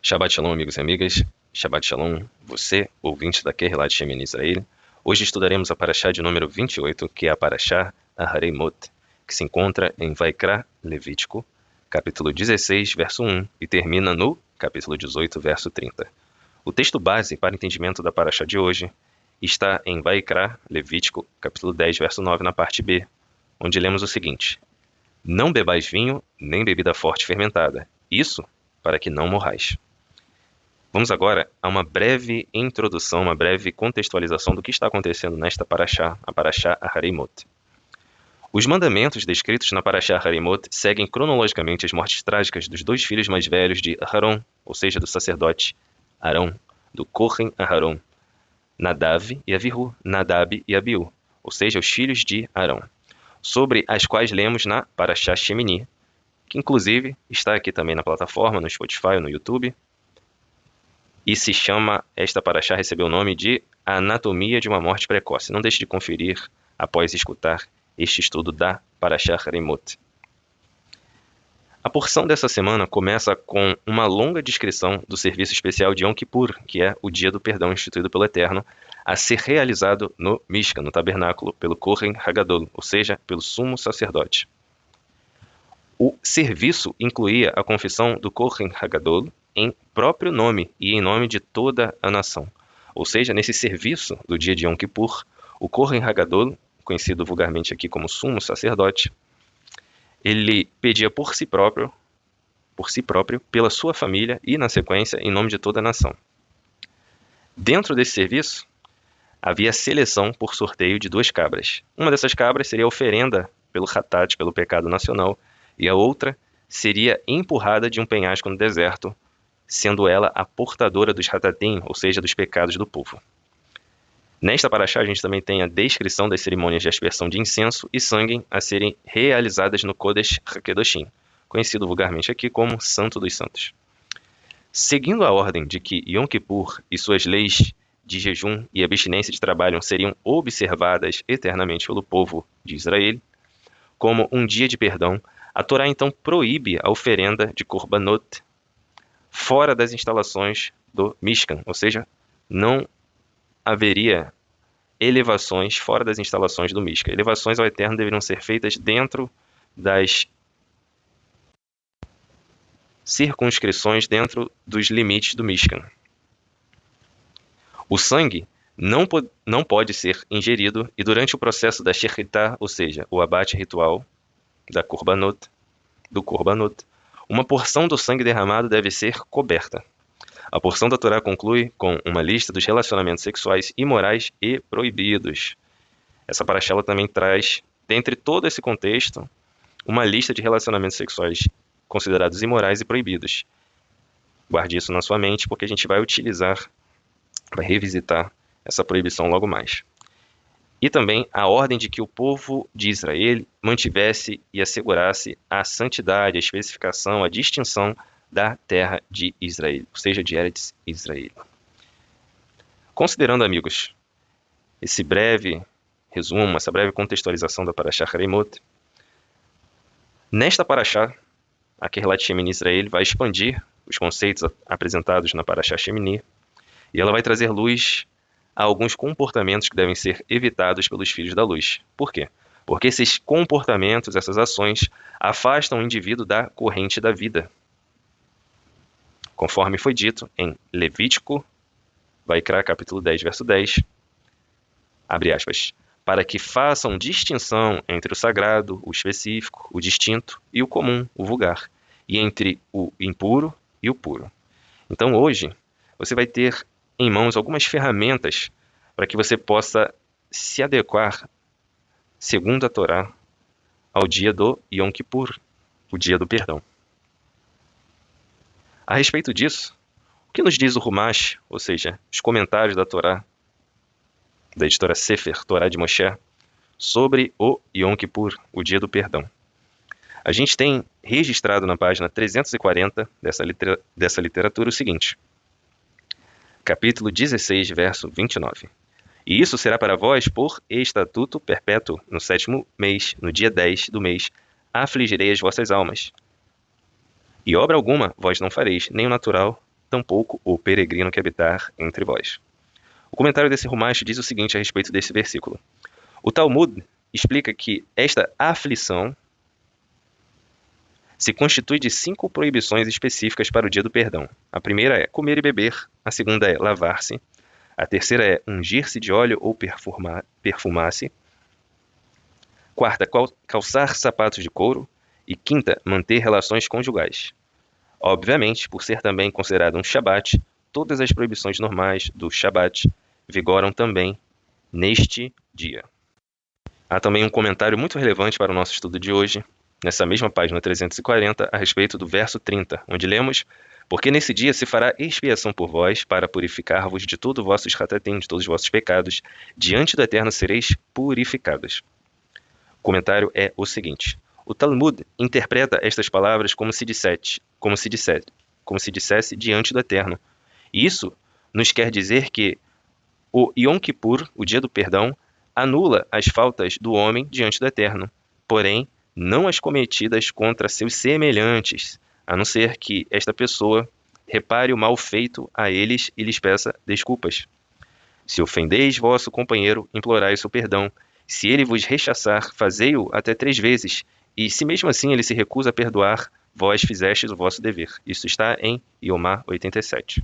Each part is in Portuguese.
Shabbat Shalom, amigos e amigas. Shabbat Shalom, você, ouvinte da Kehillat Shemin Israel. Hoje estudaremos a Parashá de número 28, que é a Parashá Aharei Mot, que se encontra em Vaikra, Levítico, capítulo 16, verso 1, e termina no capítulo 18, verso 30. O texto base para entendimento da Parashá de hoje está em Vaikra, Levítico, capítulo 10, verso 9, na parte B, onde lemos o seguinte: Não bebais vinho, nem bebida forte fermentada, isso para que não morrais. Vamos agora a uma breve introdução, uma breve contextualização do que está acontecendo nesta Parashá, a Parashá Aharei Mot. Os mandamentos descritos na Parashá Aharei Mot seguem cronologicamente as mortes trágicas dos dois filhos mais velhos de Aharon, ou seja, do sacerdote Arão, do Kohen Aharon, Nadav e Avihu, Nadab e Abiú, ou seja, os filhos de Arão, sobre as quais lemos na Parashá Shemini, que inclusive está aqui também na plataforma, no Spotify, no YouTube, e se chama, esta Parashá recebeu o nome de Anatomia de uma Morte Precoce. Não deixe de conferir após escutar este estudo da Parashá Aharei Mot. A porção dessa semana começa com uma longa descrição do serviço especial de Yom Kippur, que é o dia do perdão instituído pelo Eterno, a ser realizado no Mishkan, no tabernáculo, pelo Kohen Hagadol, ou seja, pelo sumo sacerdote. O serviço incluía a confissão do Kohen Hagadol em próprio nome e em nome de toda a nação. Ou seja, nesse serviço do dia de Yom Kippur, o Kohen Hagadol, conhecido vulgarmente aqui como sumo sacerdote, ele pedia por si próprio, pela sua família e, na sequência, em nome de toda a nação. Dentro desse serviço, havia seleção por sorteio de 2 cabras. Uma dessas cabras seria a oferenda pelo Hatat, pelo pecado nacional, e a outra seria empurrada de um penhasco no deserto, sendo ela a portadora dos hatatim, ou seja, dos pecados do povo. Nesta Parashá, a gente também tem a descrição das cerimônias de aspersão de incenso e sangue a serem realizadas no Kodesh HaKedoshim, conhecido vulgarmente aqui como Santo dos Santos. Seguindo a ordem de que Yom Kippur e suas leis de jejum e abstinência de trabalho seriam observadas eternamente pelo povo de Israel, como um dia de perdão, a Torá então proíbe a oferenda de Korbanot fora das instalações do Mishkan, ou seja, não haveria elevações fora das instalações do Mishkan. Elevações ao Eterno deveriam ser feitas dentro das circunscrições, dentro dos limites do Mishkan. O sangue não pode ser ingerido e durante o processo da Shechitah, ou seja, o abate ritual do Korbanot, uma porção do sangue derramado deve ser coberta. A porção da Torá conclui com uma lista dos relacionamentos sexuais imorais e proibidos. Essa parashá também traz, dentre todo esse contexto, uma lista de relacionamentos sexuais considerados imorais e proibidos. Guarde isso na sua mente, porque a gente vai revisitar essa proibição logo mais. E também a ordem de que o povo de Israel mantivesse e assegurasse a santidade, a especificação, a distinção da terra de Israel, ou seja, de Eretz Israel. Considerando, amigos, esse breve resumo, essa breve contextualização da Parashá Aharei Mot, nesta Parashá, a Kehillat Shemin Israel vai expandir os conceitos apresentados na Parashá Shemini e ela vai trazer luz a alguns comportamentos que devem ser evitados pelos filhos da luz. Por quê? Porque esses comportamentos, essas ações, afastam o indivíduo da corrente da vida. Conforme foi dito em Levítico, Vaikra, capítulo 10, verso 10, abre aspas, para que façam distinção entre o sagrado, o específico, o distinto e o comum, o vulgar, e entre o impuro e o puro. Então hoje, você vai ter em mãos algumas ferramentas para que você possa se adequar, segundo a Torá, ao dia do Yom Kippur, o dia do perdão. A respeito disso, o que nos diz o Humash, ou seja, os comentários da Torá, da editora Sefer, Torá de Moshe, sobre o Yom Kippur, o dia do perdão? A gente tem registrado na página 340 dessa literatura o seguinte: capítulo 16, verso 29. E isso será para vós por estatuto perpétuo, no 7º mês, no dia 10 do mês, afligirei as vossas almas. E obra alguma vós não fareis, nem o natural, tampouco o peregrino que habitar entre vós. O comentário desse Rumash diz o seguinte a respeito desse versículo. O Talmud explica que esta aflição se constitui de 5 proibições específicas para o dia do perdão. A primeira é comer e beber, a segunda é lavar-se, a terceira é ungir-se de óleo ou perfumar-se, quarta, calçar sapatos de couro, e quinta, manter relações conjugais. Obviamente, por ser também considerado um Shabat, todas as proibições normais do Shabat vigoram também neste dia. Há também um comentário muito relevante para o nosso estudo de hoje, nessa mesma página 340, a respeito do verso 30, onde lemos: porque nesse dia se fará expiação por vós, para purificar-vos de todo o vosso esratatim, de todos os vossos pecados, diante do Eterno sereis purificados. O comentário é o seguinte: o Talmud interpreta estas palavras como se dissesse diante do Eterno. E isso nos quer dizer que o Yom Kippur, o dia do perdão, anula as faltas do homem diante do Eterno, porém não as cometidas contra seus semelhantes, a não ser que esta pessoa repare o mal feito a eles e lhes peça desculpas. Se ofendeis vosso companheiro, implorai o seu perdão. Se ele vos rechaçar, fazei-o até 3 vezes, e se mesmo assim ele se recusa a perdoar, vós fizestes o vosso dever. Isso está em Iomá 87.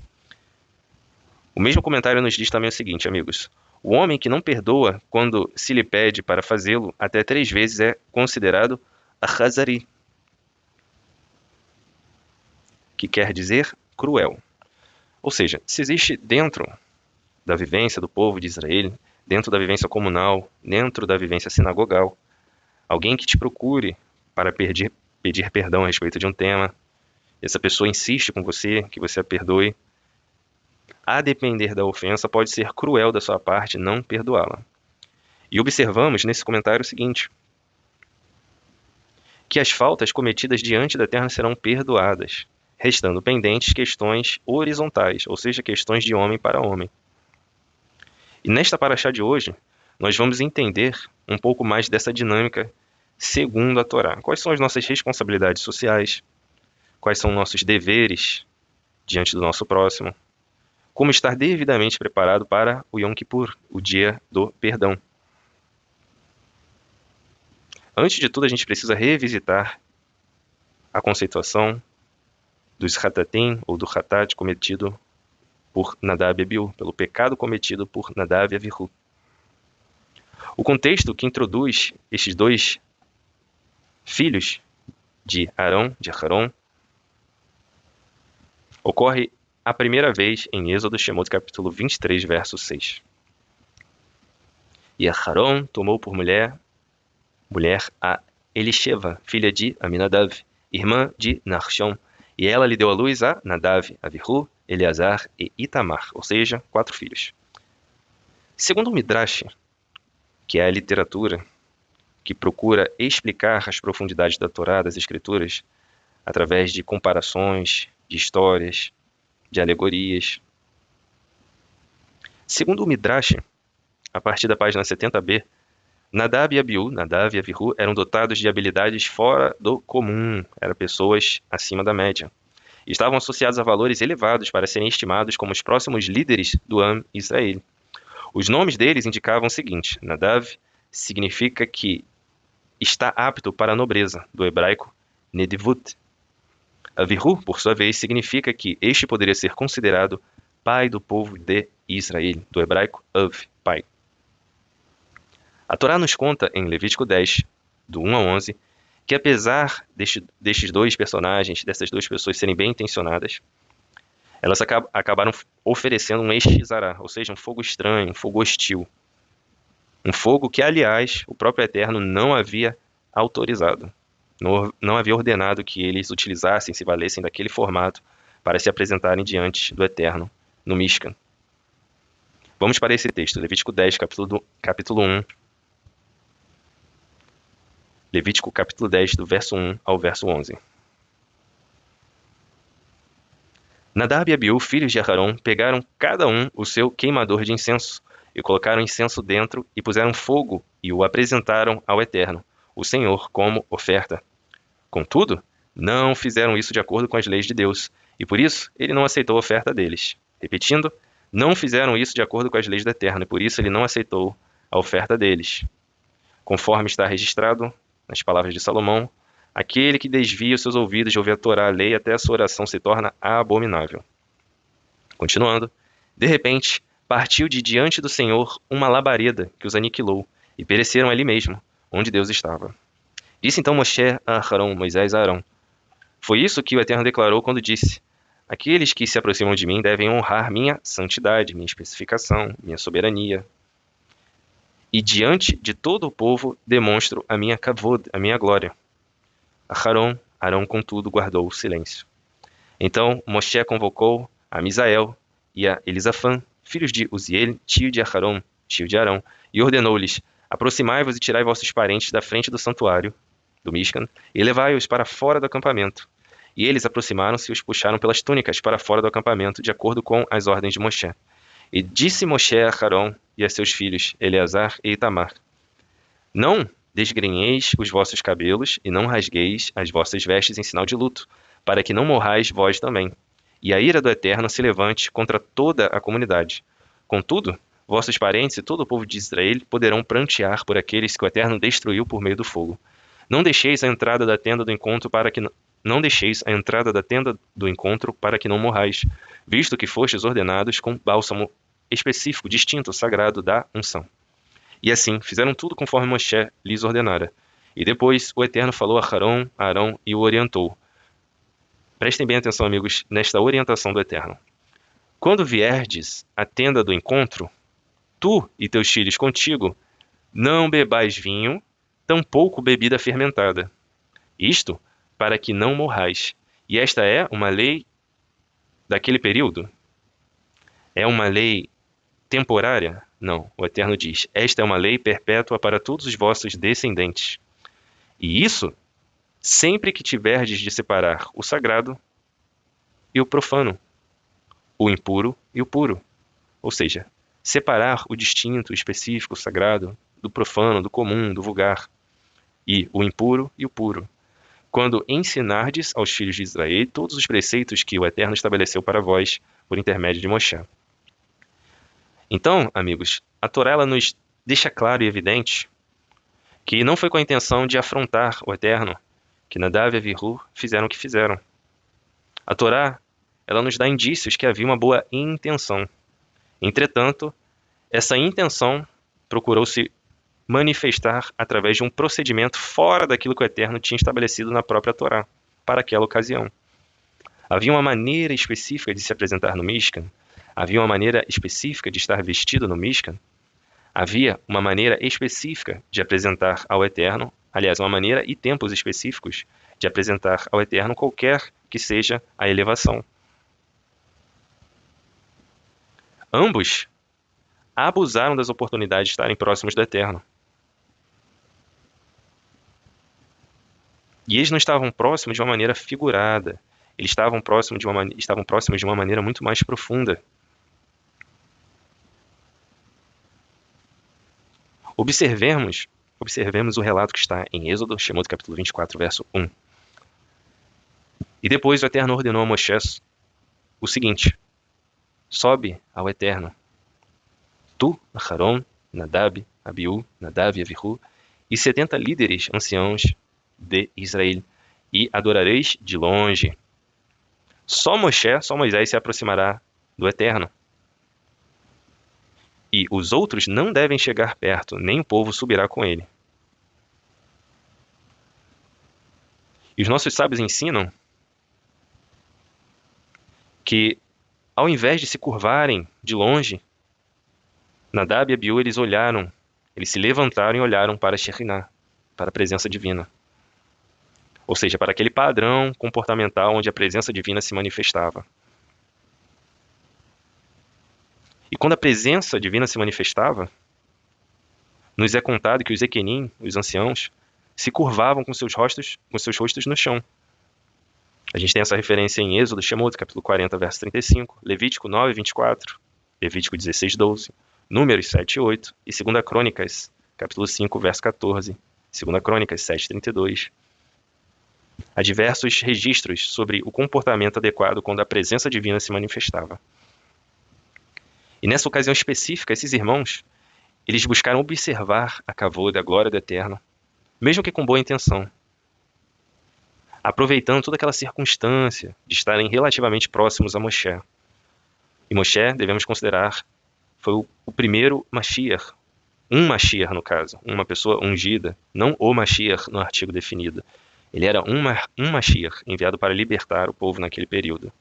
O mesmo comentário nos diz também o seguinte, amigos: o homem que não perdoa quando se lhe pede para fazê-lo até 3 vezes é considerado achazari, que quer dizer cruel. Ou seja, se existe dentro da vivência do povo de Israel, dentro da vivência comunal, dentro da vivência sinagogal, alguém que te procure para pedir perdão a respeito de um tema, essa pessoa insiste com você, que você a perdoe, a depender da ofensa, pode ser cruel da sua parte não perdoá-la. E observamos nesse comentário o seguinte: que as faltas cometidas diante da Eterno serão perdoadas, restando pendentes questões horizontais, ou seja, questões de homem para homem. E nesta paraxá de hoje, nós vamos entender um pouco mais dessa dinâmica segundo a Torá. Quais são as nossas responsabilidades sociais? Quais são nossos deveres diante do nosso próximo? Como estar devidamente preparado para o Yom Kippur, o dia do perdão. Antes de tudo, a gente precisa revisitar a conceituação dos Hatatim, ou do Hatat, cometido por Nadav e Abiú, pelo pecado cometido por Nadav e Abiú. O contexto que introduz estes 2 filhos de Arão, de Aharon, ocorre a primeira vez em Êxodo, Shemot, capítulo 23, verso 6. E Aharon tomou por mulher a Elisheva, filha de Aminadav, irmã de Nachshon, e ela lhe deu à luz a Nadav, Avihu, Eleazar e Itamar, ou seja, 4 filhos. Segundo o Midrash, que é a literatura que procura explicar as profundidades da Torá, das Escrituras, através de comparações, de histórias, de alegorias. Segundo o Midrash, a partir da página 70b, Nadav e Abiú eram dotados de habilidades fora do comum, eram pessoas acima da média. E estavam associados a valores elevados para serem estimados como os próximos líderes do Am Israel. Os nomes deles indicavam o seguinte: Nadav significa que está apto para a nobreza, do hebraico Nedivut. Avihu, por sua vez, significa que este poderia ser considerado pai do povo de Israel, do hebraico Av, pai. A Torá nos conta, em Levítico 10, do 1 a 11, que apesar destes 2 personagens, dessas 2 pessoas serem bem intencionadas, elas acabaram oferecendo um Eshizará, ou seja, um fogo estranho, um fogo hostil. Um fogo que, aliás, o próprio Eterno não havia autorizado. Não havia ordenado que eles utilizassem, se valessem daquele formato para se apresentarem diante do Eterno no Mishkan. Vamos para esse texto, Levítico 10, capítulo 1. Levítico capítulo 10, do verso 1 ao verso 11. Nadab e Abiú, filhos de Aharon, pegaram cada um o seu queimador de incenso, e colocaram incenso dentro, e puseram fogo, e o apresentaram ao Eterno, o Senhor, como oferta. Contudo, não fizeram isso de acordo com as leis de Deus, e por isso ele não aceitou a oferta deles. Repetindo, não fizeram isso de acordo com as leis do Eterno, e por isso ele não aceitou a oferta deles. Conforme está registrado nas palavras de Salomão, aquele que desvia os seus ouvidos de ouvir a Torá, a lei, até a sua oração se torna abominável. Continuando, de repente, partiu de diante do Senhor uma labareda que os aniquilou, e pereceram ali mesmo, onde Deus estava. Disse então Moshe a Arão, Moisés a Arão: foi isso que o Eterno declarou quando disse: aqueles que se aproximam de mim devem honrar minha santidade, minha especificação, minha soberania. E diante de todo o povo demonstro a minha kavod, a minha glória. Arão, contudo, guardou o silêncio. Então Moshe convocou a Misael e a Elisafã, filhos de Uziel, tio de Arão, e ordenou-lhes: aproximai-vos e tirai vossos parentes da frente do santuário, do Mishkan, e levai-os para fora do acampamento. E eles aproximaram-se e os puxaram pelas túnicas para fora do acampamento, de acordo com as ordens de Moshe. E disse Moshe a Arão e a seus filhos, Eleazar e Itamar: não desgrenheis os vossos cabelos e não rasgueis as vossas vestes em sinal de luto, para que não morrais vós também, e a ira do Eterno se levante contra toda a comunidade. Contudo, vossos parentes e todo o povo de Israel poderão prantear por aqueles que o Eterno destruiu por meio do fogo. Não deixeis a entrada da tenda do encontro para que não morrais, visto que fostes ordenados com bálsamo específico, distinto, sagrado da unção. E assim fizeram tudo conforme Moshe lhes ordenara. E depois o Eterno falou a Arão e o orientou. Prestem bem atenção, amigos, nesta orientação do Eterno. Quando vierdes à tenda do encontro, tu e teus filhos contigo, não bebais vinho, tampouco bebida fermentada. Isto para que não morrais. E esta é uma lei daquele período? É uma lei temporária? Não, o Eterno diz: esta é uma lei perpétua para todos os vossos descendentes. E isso sempre que tiverdes de separar o sagrado e o profano, o impuro e o puro. Ou seja, separar o distinto, o específico, o sagrado, do profano, do comum, do vulgar, e o impuro e o puro. Quando ensinardes aos filhos de Israel todos os preceitos que o Eterno estabeleceu para vós, por intermédio de Moshe. Então, amigos, a Torá ela nos deixa claro e evidente que não foi com a intenção de afrontar o Eterno que Nadav e Avihu fizeram o que fizeram. A Torá ela nos dá indícios que havia uma boa intenção. Entretanto, essa intenção procurou se manifestar através de um procedimento fora daquilo que o Eterno tinha estabelecido na própria Torá, para aquela ocasião. Havia uma maneira específica de se apresentar no Mishkan, havia uma maneira específica de estar vestido no Mishkan, havia uma maneira específica de apresentar ao Eterno, aliás, uma maneira e tempos específicos de apresentar ao Eterno qualquer que seja a elevação. Ambos abusaram das oportunidades de estarem próximos do Eterno. E eles não estavam próximos de uma maneira figurada. Eles estavam próximos de uma maneira muito mais profunda. Observemos o relato que está em Êxodo, Shemot capítulo 24, verso 1. E depois o Eterno ordenou a Moshe o seguinte: sobe ao Eterno, tu, Aharon, Nadab, Abiú, Nadav e Avihu, e 70 líderes anciãos de Israel, e adorareis de longe. Só Moisés se aproximará do Eterno. E os outros não devem chegar perto, nem o povo subirá com ele. E os nossos sábios ensinam que, ao invés de se curvarem de longe, Nadab e Abiú, eles se levantaram e olharam para Shekhinah, para a presença divina. Ou seja, para aquele padrão comportamental onde a presença divina se manifestava. E quando a presença divina se manifestava, nos é contado que os Ekenim, os anciãos, se curvavam com seus rostos no chão. A gente tem essa referência em Êxodo, Shemot, capítulo 40, verso 35, Levítico 9, 24, Levítico 16, 12, Números 7, 8 e 2 Crônicas, capítulo 5, verso 14, 2 Crônicas 7, 32. Há diversos registros sobre o comportamento adequado quando a presença divina se manifestava. E nessa ocasião específica, esses irmãos, eles buscaram observar a kavod, a glória do Eterno, mesmo que com boa intenção, aproveitando toda aquela circunstância de estarem relativamente próximos a Moshe. E Moshe, devemos considerar, foi o primeiro Mashiach, um Mashiach no caso, uma pessoa ungida, não o Mashiach no artigo definido. Ele era um Mashiach enviado para libertar o povo naquele período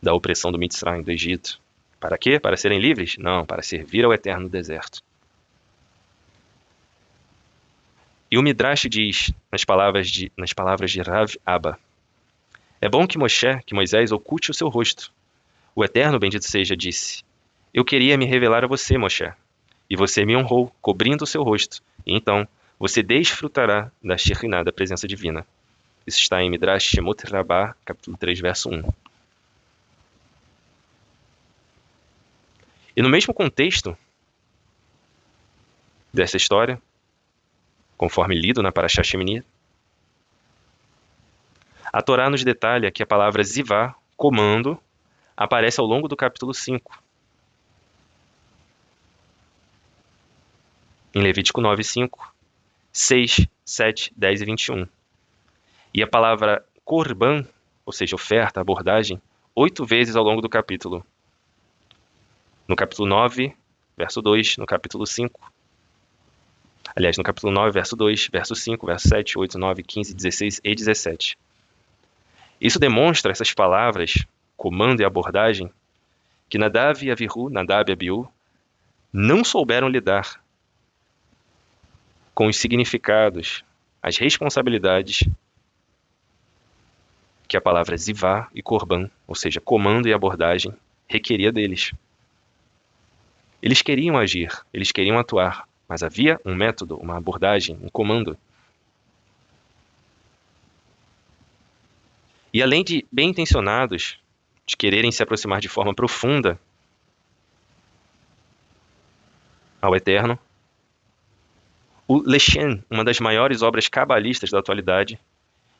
da opressão do Mitzrayim, do Egito. Para quê? Para serem livres? Não, para servir ao Eterno no deserto. E o Midrash diz, nas palavras de Rav Abba, é bom que Moisés oculte o seu rosto. O Eterno, bendito seja, disse, eu queria me revelar a você, Moshe, e você me honrou, cobrindo o seu rosto. E então, você desfrutará da Shekhinah, da presença divina. Isso está em Midrash Shemot Rabbah, capítulo 3, verso 1. E no mesmo contexto dessa história, conforme lido na Parashá Shemini, a Torá nos detalha que a palavra zivá, comando, aparece ao longo do capítulo 5. Em Levítico 9, 5, 6, 7, 10 e 21. E a palavra korban, ou seja, oferta, abordagem, 8 vezes ao longo do capítulo. No capítulo 9, verso 2, no capítulo 5. Aliás, no capítulo 9, verso 2, verso 5, verso 7, 8, 9, 15, 16 e 17. Isso demonstra, essas palavras, comando e abordagem, que Nadav e Avihu, Nadab e Abiú, não souberam lidar com os significados, as responsabilidades que a palavra zivá e korban, ou seja, comando e abordagem, requeria deles. Eles queriam agir, eles queriam atuar, mas havia um método, uma abordagem, um comando. E além de bem-intencionados, de quererem se aproximar de forma profunda ao Eterno, o Leshen, uma das maiores obras cabalistas da atualidade,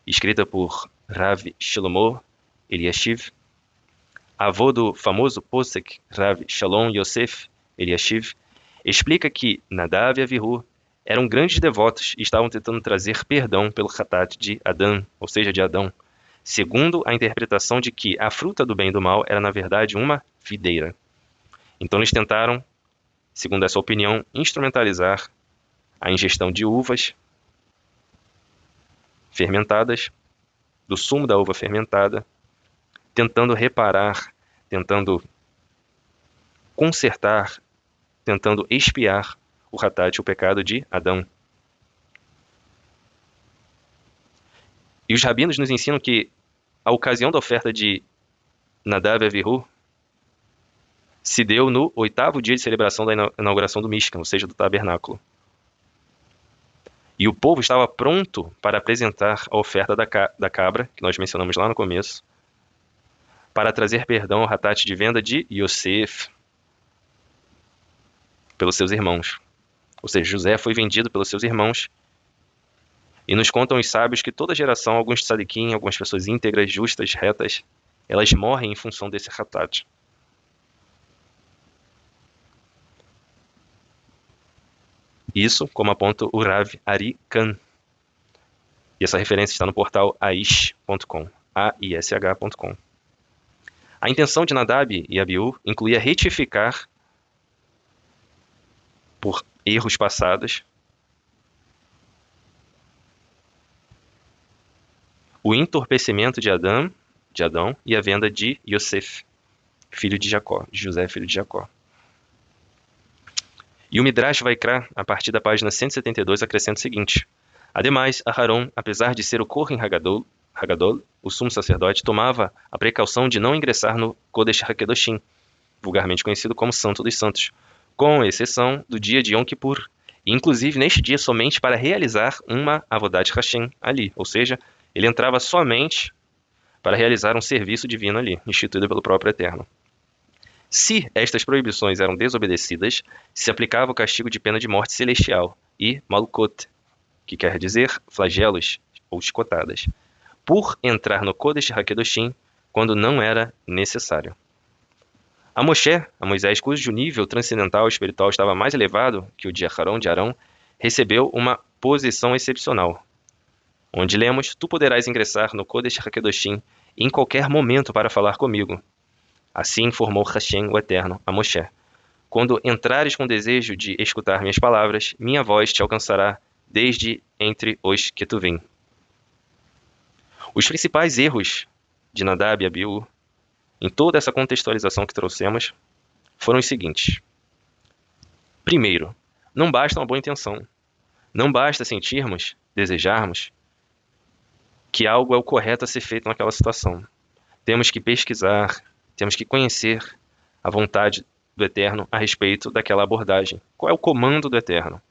escrita por Rav Shlomo Eliashiv, avô do famoso Posek Rav Shalom Yosef Eliashiv, explica que Nadav e Avihu eram grandes devotos e estavam tentando trazer perdão pelo Hatat de Adão, ou seja, de Adão, segundo a interpretação de que a fruta do bem e do mal era, na verdade, uma videira. Então eles tentaram, segundo essa opinião, instrumentalizar a ingestão de uvas fermentadas, do sumo da uva fermentada, tentando reparar, tentando consertar, tentando expiar o Hatat, o pecado de Adão. E os rabinos nos ensinam que a ocasião da oferta de Nadav e Avihu se deu no 8º dia de celebração da inauguração do Mishkan, ou seja, do tabernáculo. E o povo estava pronto para apresentar a oferta da cabra, que nós mencionamos lá no começo, para trazer perdão ao Hatat de venda de Yosef pelos seus irmãos. Ou seja, José foi vendido pelos seus irmãos. E nos contam os sábios que toda geração, alguns tzadikim, algumas pessoas íntegras, justas, retas, elas morrem em função desse Hatat. Isso, como aponta o Rav Ari Khan. E essa referência está no portal aish.com, aish.com. A intenção de Nadab e Abiú incluía retificar por erros passados o entorpecimento de Adão e a venda de Yosef, filho de Jacó, de José, filho de Jacó. E o Midrash Vaikra, a partir da página 172, acrescenta o seguinte: ademais, Aharon, apesar de ser o Kohen Hagadol, o sumo sacerdote, tomava a precaução de não ingressar no Kodesh HaKedoshim, vulgarmente conhecido como Santo dos Santos, com exceção do dia de Yom Kippur, e inclusive neste dia somente para realizar uma Avodat Hashem ali, ou seja, ele entrava somente para realizar um serviço divino ali, instituído pelo próprio Eterno. Se estas proibições eram desobedecidas, se aplicava o castigo de pena de morte celestial e malukot, que quer dizer flagelos ou chicotadas, por entrar no Kodesh HaKadoshim quando não era necessário. A Moshe, a Moisés, cujo nível transcendental espiritual estava mais elevado que o de Arão, recebeu uma posição excepcional, onde lemos: Tu poderás ingressar no Kodesh HaKadoshim em qualquer momento para falar comigo. Assim informou Hashem, o Eterno, a Moshe: Quando entrares com desejo de escutar minhas palavras, minha voz te alcançará desde entre os Ketuvim. Os principais erros de Nadab e Abiú, em toda essa contextualização que trouxemos, foram os seguintes. Primeiro, não basta uma boa intenção. Não basta sentirmos, desejarmos, que algo é o correto a ser feito naquela situação. Temos que pesquisar, temos que conhecer a vontade do Eterno a respeito daquela abordagem. Qual é o comando do Eterno?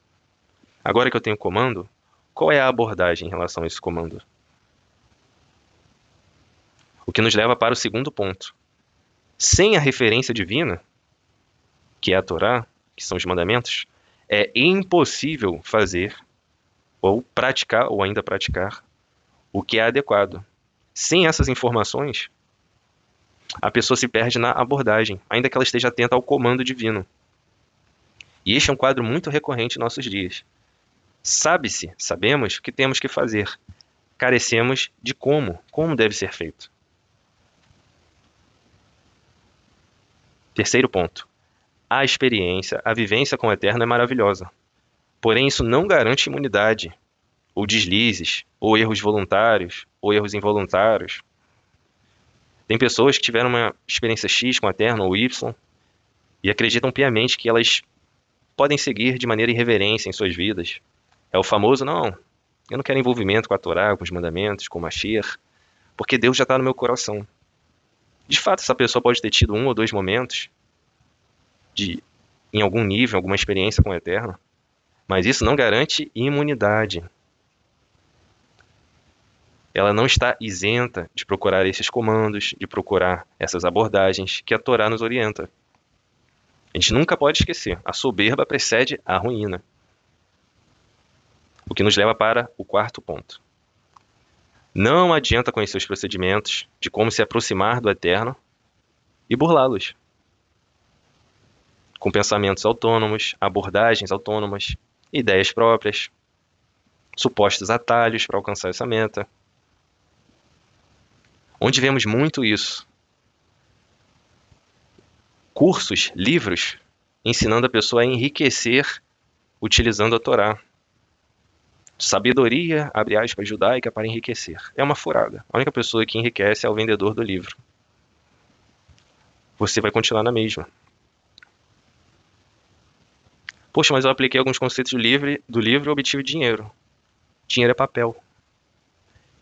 Agora que eu tenho comando, qual é a abordagem em relação a esse comando? O que nos leva para o segundo ponto. Sem a referência divina, que é a Torá, que são os mandamentos, é impossível fazer ou praticar, ou ainda praticar, o que é adequado. Sem essas informações, a pessoa se perde na abordagem, ainda que ela esteja atenta ao comando divino. E este é um quadro muito recorrente em nossos dias. Sabemos o que temos que fazer. Carecemos de como deve ser feito. Terceiro ponto. A experiência, a vivência com o Eterno é maravilhosa. Porém, isso não garante imunidade, ou deslizes, ou erros voluntários, ou erros involuntários. Tem pessoas que tiveram uma experiência X com o Eterno, ou Y, e acreditam piamente que elas podem seguir de maneira irreverente em suas vidas. É o famoso: não, eu não quero envolvimento com a Torá, com os mandamentos, com o Mashiach, porque Deus já está no meu coração. De fato, essa pessoa pode ter tido 1 ou 2 momentos em algum nível, alguma experiência com o Eterno, mas isso não garante imunidade. Ela não está isenta de procurar esses comandos, de procurar essas abordagens que a Torá nos orienta. A gente nunca pode esquecer: a soberba precede a ruína. O que nos leva para o quarto ponto. Não adianta conhecer os procedimentos de como se aproximar do Eterno e burlá-los. Com pensamentos autônomos, abordagens autônomas, ideias próprias, supostos atalhos para alcançar essa meta. Onde vemos muito isso? Cursos, livros, ensinando a pessoa a enriquecer utilizando a Torá. Sabedoria, abre aspas, judaica para enriquecer. É uma furada. A única pessoa que enriquece é o vendedor do livro. Você vai continuar na mesma. Poxa, mas eu apliquei alguns conceitos do livro e obtive dinheiro. Dinheiro é papel.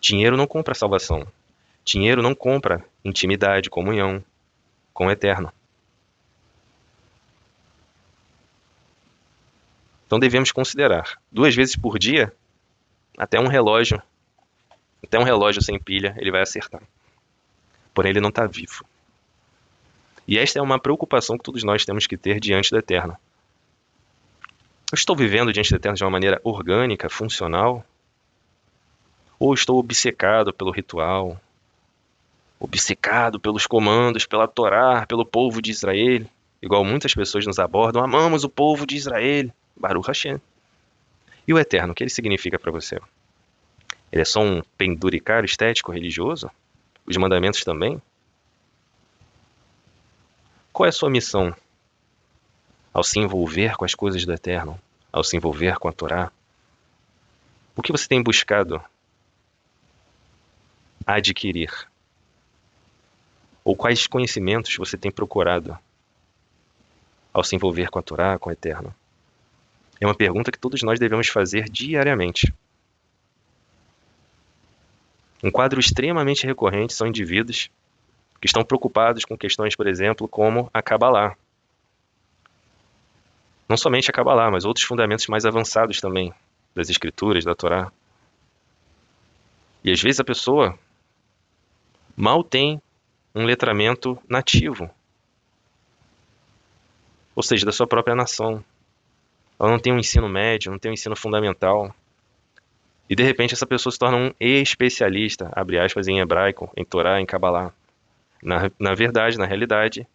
Dinheiro não compra salvação. Dinheiro não compra intimidade, comunhão com o Eterno. Então devemos considerar 2 vezes por dia, até um relógio sem pilha, ele vai acertar. Porém, ele não está vivo. E esta é uma preocupação que todos nós temos que ter diante do Eterno. Eu estou vivendo diante do Eterno de uma maneira orgânica, funcional? Ou estou obcecado pelo ritual? Obcecado pelos comandos, pela Torá, pelo povo de Israel? Igual muitas pessoas nos abordam: amamos o povo de Israel. Baruch Hashem. E o Eterno, o que ele significa para você? Ele é só um penduricário estético religioso? Os mandamentos também? Qual é a sua missão ao se envolver com as coisas do Eterno, ao se envolver com a Torá? O que você tem buscado adquirir? Ou quais conhecimentos você tem procurado ao se envolver com a Torá, com o Eterno? É uma pergunta que todos nós devemos fazer diariamente. Um quadro extremamente recorrente são indivíduos que estão preocupados com questões, por exemplo, como a Kabbalah. Não somente a Kabbalah, mas outros fundamentos mais avançados também, das Escrituras, da Torá. E às vezes a pessoa mal tem um letramento nativo, ou seja, da sua própria nação. Ela não tem um ensino médio, não tem um ensino fundamental. E de repente essa pessoa se torna um especialista, abre aspas, em hebraico, em Torá, em Cabalá. Na verdade, na realidade,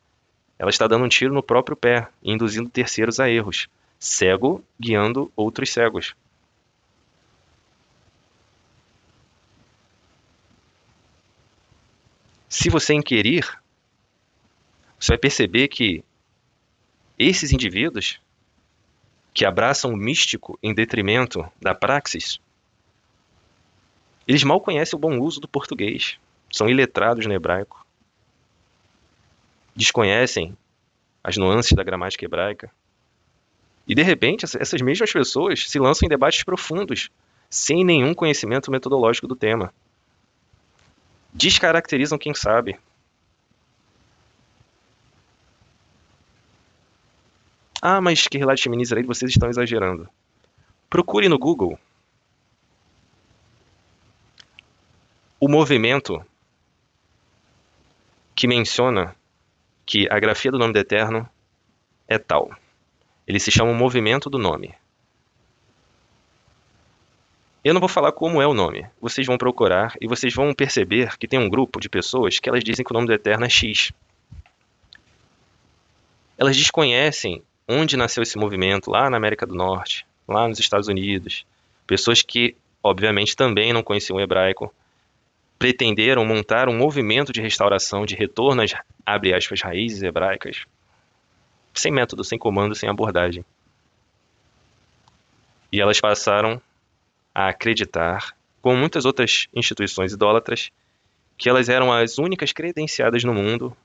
ela está dando um tiro no próprio pé, induzindo terceiros a erros. Cego guiando outros cegos. Se você inquirir, você vai perceber que esses indivíduos que abraçam o místico em detrimento da praxis, eles mal conhecem o bom uso do português, são iletrados no hebraico, desconhecem as nuances da gramática hebraica. E de repente, essas mesmas pessoas se lançam em debates profundos, sem nenhum conhecimento metodológico do tema. Descaracterizam quem sabe. Ah, mas que relato Shemini Israel, vocês estão exagerando. Procure no Google o movimento que menciona que a grafia do nome do Eterno é tal. Ele se chama o movimento do nome. Eu não vou falar como é o nome. Vocês vão procurar e vocês vão perceber que tem um grupo de pessoas que elas dizem que o nome do Eterno é X. Elas desconhecem onde nasceu esse movimento, lá na América do Norte, lá nos Estados Unidos. Pessoas que, obviamente, também não conheciam o hebraico, pretenderam montar um movimento de restauração, de retorno às, abre aspas, raízes hebraicas, sem método, sem comando, sem abordagem. E elas passaram a acreditar, como muitas outras instituições idólatras, que elas eram as únicas credenciadas no mundo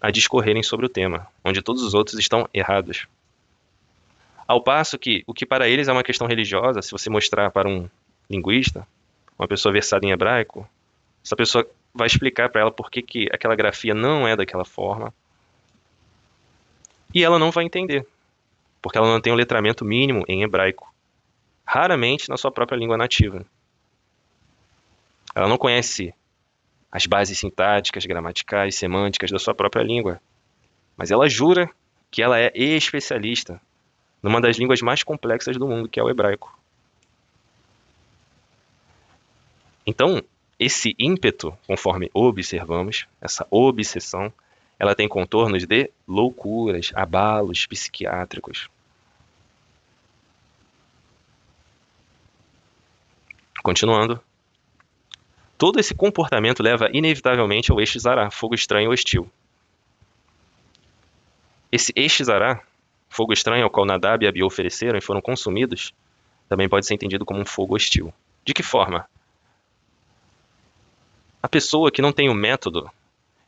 a discorrerem sobre o tema, onde todos os outros estão errados. Ao passo que o que para eles é uma questão religiosa, se você mostrar para um linguista, uma pessoa versada em hebraico, essa pessoa vai explicar para ela por que aquela grafia não é daquela forma, e ela não vai entender, porque ela não tem um letramento mínimo em hebraico, raramente na sua própria língua nativa. Ela não conhece as bases sintáticas, gramaticais, semânticas da sua própria língua, mas ela jura que ela é especialista numa das línguas mais complexas do mundo, que é o hebraico. Então, esse ímpeto, conforme observamos, essa obsessão, ela tem contornos de loucuras, abalos psiquiátricos. Continuando. Todo esse comportamento leva inevitavelmente ao Eshzará, fogo estranho e hostil. Esse Eshzará, fogo estranho ao qual Nadab e Abiú ofereceram e foram consumidos, também pode ser entendido como um fogo hostil. De que forma? A pessoa que não tem o método,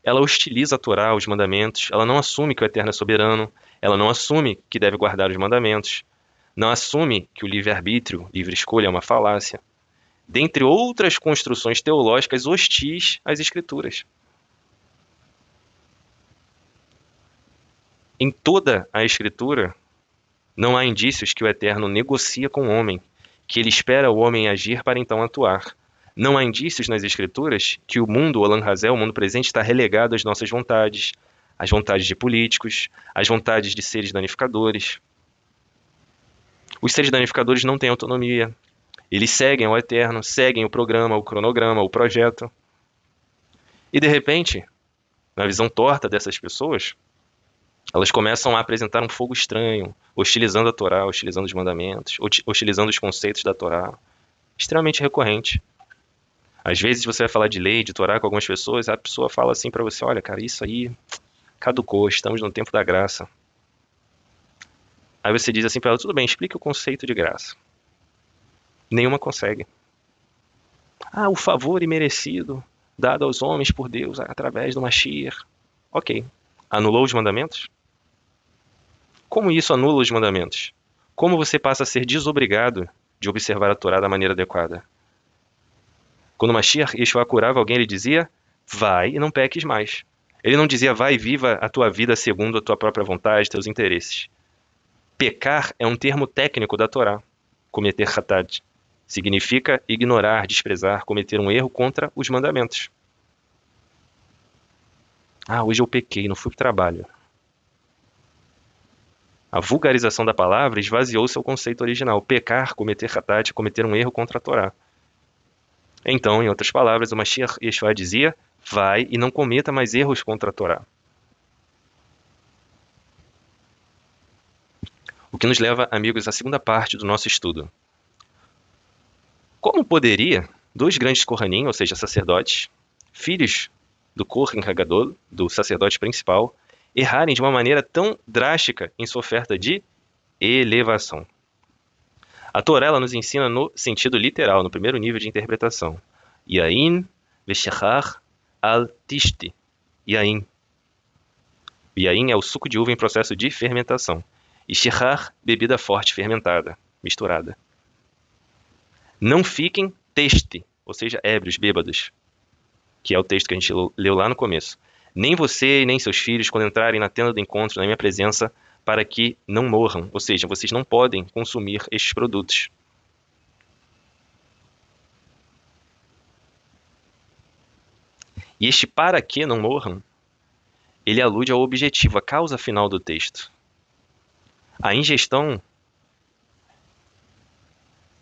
ela hostiliza a Torá, os mandamentos, ela não assume que o Eterno é soberano, ela não assume que deve guardar os mandamentos, não assume que o livre-arbítrio, livre escolha é uma falácia, dentre outras construções teológicas hostis às Escrituras. Em toda a Escritura, não há indícios que o Eterno negocia com o homem, que ele espera o homem agir para então atuar. Não há indícios nas Escrituras que o mundo, o Olam Hazé, o mundo presente, está relegado às nossas vontades, às vontades de políticos, às vontades de seres danificadores. Os seres danificadores não têm autonomia. Eles seguem ao Eterno, seguem o programa, o cronograma, o projeto. E, de repente, na visão torta dessas pessoas, elas começam a apresentar um fogo estranho, hostilizando a Torá, hostilizando os mandamentos, hostilizando os conceitos da Torá. Extremamente recorrente. Às vezes você vai falar de lei, de Torá com algumas pessoas, a pessoa fala assim para você, olha, cara, isso aí caducou, estamos no tempo da graça. Aí você diz assim para ela, tudo bem, explique o conceito de graça. Nenhuma consegue. Ah, o favor imerecido dado aos homens por Deus através do Mashiach. Ok. Anulou os mandamentos? Como isso anula os mandamentos? Como você passa a ser desobrigado de observar a Torá da maneira adequada? Quando o Mashiach Yeshua curava alguém, ele dizia, vai e não peques mais. Ele não dizia, vai e viva a tua vida segundo a tua própria vontade, teus interesses. Pecar é um termo técnico da Torá. Cometer hatat significa ignorar, desprezar, cometer um erro contra os mandamentos. Ah, hoje eu pequei, não fui para o trabalho. A vulgarização da palavra esvaziou seu conceito original. Pecar, cometer hatat, cometer um erro contra a Torá. Então, em outras palavras, o Mashiach Yeshua dizia: vai e não cometa mais erros contra a Torá. O que nos leva, amigos, à segunda parte do nosso estudo. Como poderia dois grandes Kohanim, ou seja, sacerdotes, filhos do Kohen Hagadol, do sacerdote principal, errarem de uma maneira tão drástica em sua oferta de elevação? A Torá ela nos ensina no sentido literal, no primeiro nível de interpretação. Yain veshechar al tishti. Yain. Yain é o suco de uva em processo de fermentação. E shechar, bebida forte fermentada, misturada. Não fiquem teste, ou seja, ébrios, bêbados, que é o texto que a gente leu lá no começo. Nem você e nem seus filhos, quando entrarem na tenda do encontro, na minha presença, para que não morram. Ou seja, vocês não podem consumir estes produtos. E este para que não morram, ele alude ao objetivo, à causa final do texto. A ingestão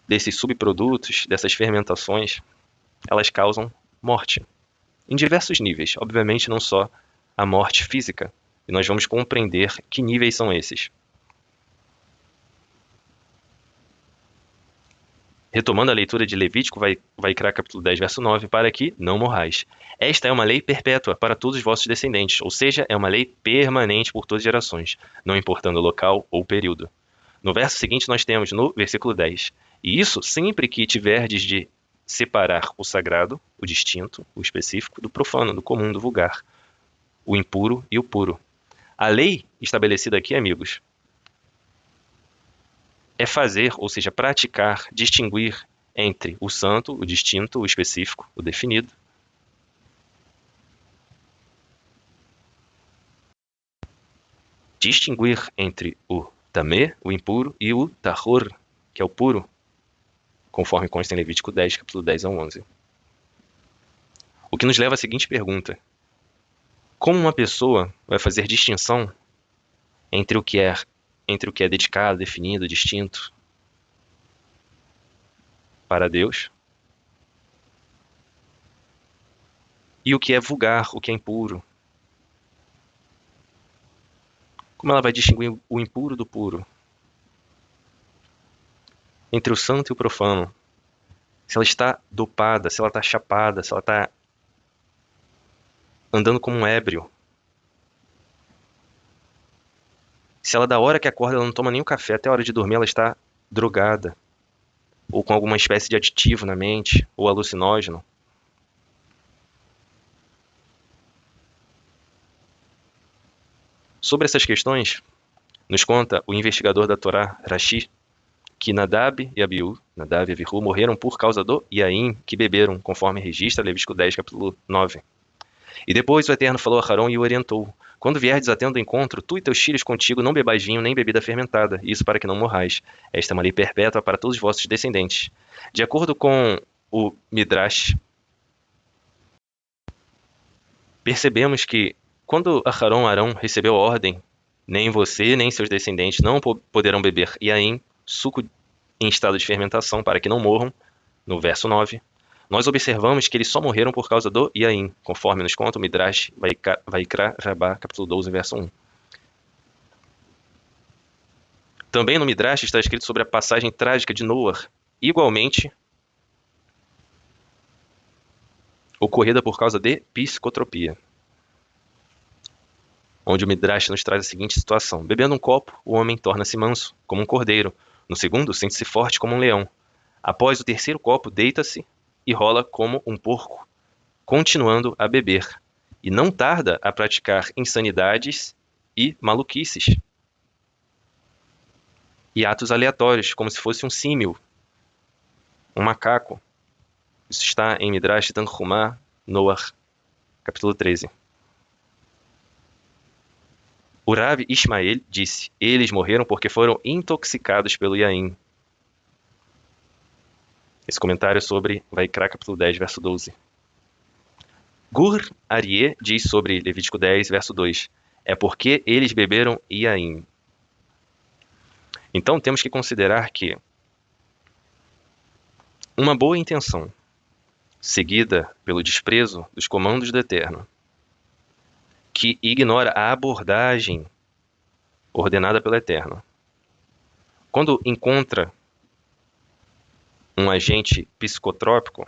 desses subprodutos, dessas fermentações, elas causam morte. Em diversos níveis, obviamente não só a morte física. E nós vamos compreender que níveis são esses. Retomando a leitura de Levítico, Vaikra capítulo 10, verso 9, para que não morrais. Esta é uma lei perpétua para todos os vossos descendentes, ou seja, é uma lei permanente por todas as gerações, não importando o local ou período. No verso seguinte nós temos, no versículo 10, e isso sempre que tiverdes de separar o sagrado, o distinto, o específico, do profano, do comum, do vulgar, o impuro e o puro. A lei estabelecida aqui, amigos, é fazer, ou seja, praticar, distinguir entre o santo, o distinto, o específico, o definido, distinguir entre o tamé, o impuro, e o tahor, que é o puro, conforme consta em Levítico 10, capítulo 10 ao 11. O que nos leva à seguinte pergunta: como uma pessoa vai fazer distinção entre o que é dedicado, definido, distinto para Deus e o que é vulgar, o que é impuro? Como ela vai distinguir o impuro do puro? Entre o santo e o profano? Se ela está dopada, se ela está chapada, se ela está andando como um ébrio. Se ela, da hora que acorda, ela não toma nem o café, até a hora de dormir ela está drogada, ou com alguma espécie de aditivo na mente, ou alucinógeno. Sobre essas questões, nos conta o investigador da Torá, Rashi, que Nadab e Abiú morreram por causa do Yain, que beberam, conforme registra Levítico 10, capítulo 9. E depois o Eterno falou a Arão e o orientou: quando vierdes à tenda do encontro, tu e teus filhos contigo não bebais vinho nem bebida fermentada, isso para que não morrais. Esta é uma lei perpétua para todos os vossos descendentes. De acordo com o Midrash, percebemos que quando Arão recebeu a ordem, nem você nem seus descendentes não poderão beber Yain, suco em estado de fermentação, para que não morram, no verso 9, nós observamos que eles só morreram por causa do Yain, conforme nos conta o Midrash Vaikra Rabá, capítulo 12, verso 1. Também no Midrash está escrito sobre a passagem trágica de Noah, igualmente ocorrida por causa de psicotropia, onde o Midrash nos traz a seguinte situação: bebendo um copo, o homem torna-se manso, como um cordeiro. No segundo, sente-se forte como um leão. Após o terceiro copo, deita-se e rola como um porco, continuando a beber, e não tarda a praticar insanidades e maluquices, e atos aleatórios, como se fosse um símil, um macaco. Isso está em Midrash Tanhumá, Noah, capítulo 13. O Rav Ishmael disse: eles morreram porque foram intoxicados pelo Yain. Esse comentário é sobre Vaikra capítulo 10, verso 12. Gur Aryeh diz sobre Levítico 10, verso 2: é porque eles beberam Yain. Então temos que considerar que uma boa intenção, seguida pelo desprezo dos comandos do Eterno, que ignora a abordagem ordenada pelo Eterno, quando encontra um agente psicotrópico,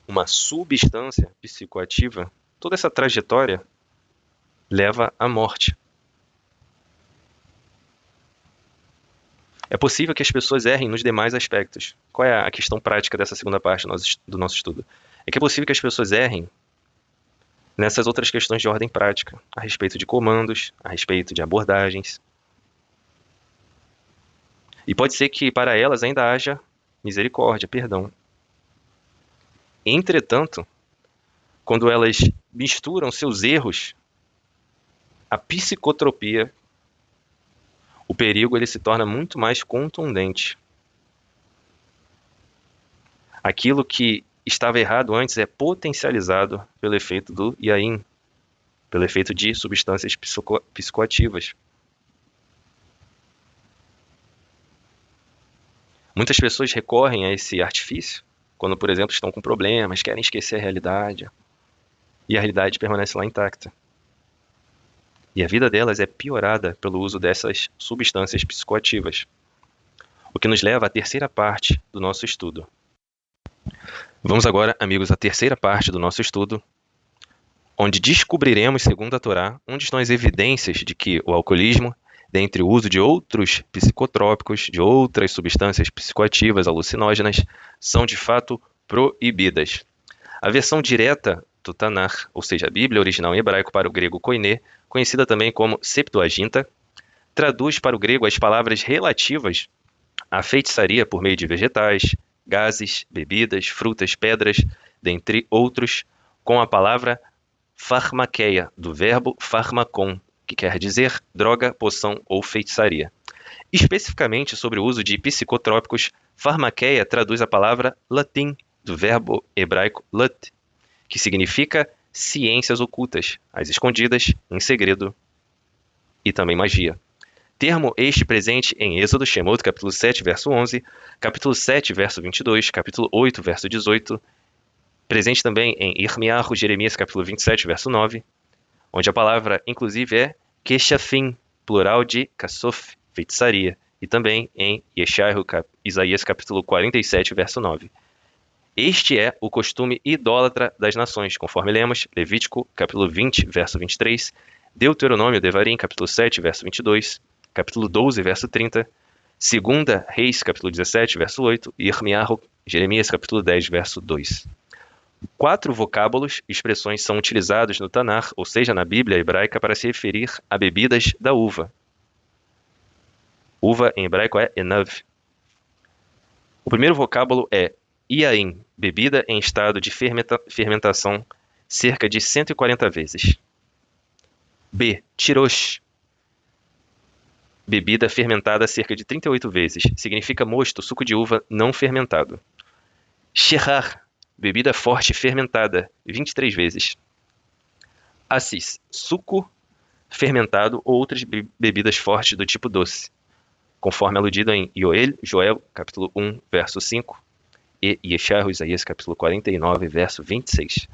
uma substância psicoativa, toda essa trajetória leva à morte. É possível que as pessoas errem nos demais aspectos. Qual é a questão prática dessa segunda parte do nosso estudo? É que é possível que as pessoas errem nessas outras questões de ordem prática, a respeito de comandos, a respeito de abordagens. E pode ser que para elas ainda haja misericórdia, perdão. Entretanto, quando elas misturam seus erros, a psicotropia, o perigo ele se torna muito mais contundente. Aquilo que estava errado antes é potencializado pelo efeito do Yain, pelo efeito de substâncias psicoativas. Muitas pessoas recorrem a esse artifício quando, por exemplo, estão com problemas, querem esquecer a realidade, e a realidade permanece lá intacta. E a vida delas é piorada pelo uso dessas substâncias psicoativas. O que nos leva à terceira parte do nosso estudo. Vamos agora, amigos, à terceira parte do nosso estudo, onde descobriremos, segundo a Torá, onde estão as evidências de que o alcoolismo, dentre o uso de outros psicotrópicos, de outras substâncias psicoativas alucinógenas, são de fato proibidas. A versão direta do Tanar, ou seja, a Bíblia original em hebraico para o grego koiné, conhecida também como Septuaginta, traduz para o grego as palavras relativas à feitiçaria por meio de vegetais, gases, bebidas, frutas, pedras, dentre outros, com a palavra pharmakeia, do verbo pharmakon, que quer dizer droga, poção ou feitiçaria. Especificamente sobre o uso de psicotrópicos, pharmakeia traduz a palavra latim, do verbo hebraico lut, que significa ciências ocultas, as escondidas, em segredo, e também magia. Termo este presente em Êxodo, Shemot, capítulo 7, verso 11, capítulo 7, verso 22, capítulo 8, verso 18, presente também em Irmiyahu, Jeremias, capítulo 27, verso 9, onde a palavra, inclusive, é Keshafim, plural de Kassof, feitiçaria, e também em Yeshayahu, Isaías, capítulo 47, verso 9. Este é o costume idólatra das nações, conforme lemos, Levítico, capítulo 20, verso 23, Deuteronômio, Devarim, capítulo 7, verso 22, capítulo 12, verso 30, 2 Reis, capítulo 17, verso 8, e Irmiyahu, Jeremias, capítulo 10, verso 2. 4 vocábulos e expressões são utilizados no Tanar, ou seja, na Bíblia hebraica, para se referir a bebidas da uva. Uva em hebraico é enav. O primeiro vocábulo é Yain, bebida em estado de fermentação cerca de 140 vezes. B. Tirosh, bebida fermentada cerca de 38 vezes. Significa mosto, suco de uva não fermentado. Shehar, bebida forte fermentada, 23 vezes. Assis, suco fermentado ou outras bebidas fortes do tipo doce, conforme aludido em Joel, capítulo 1, verso 5, e Yeshayahu, Isaías, capítulo 49, verso 26.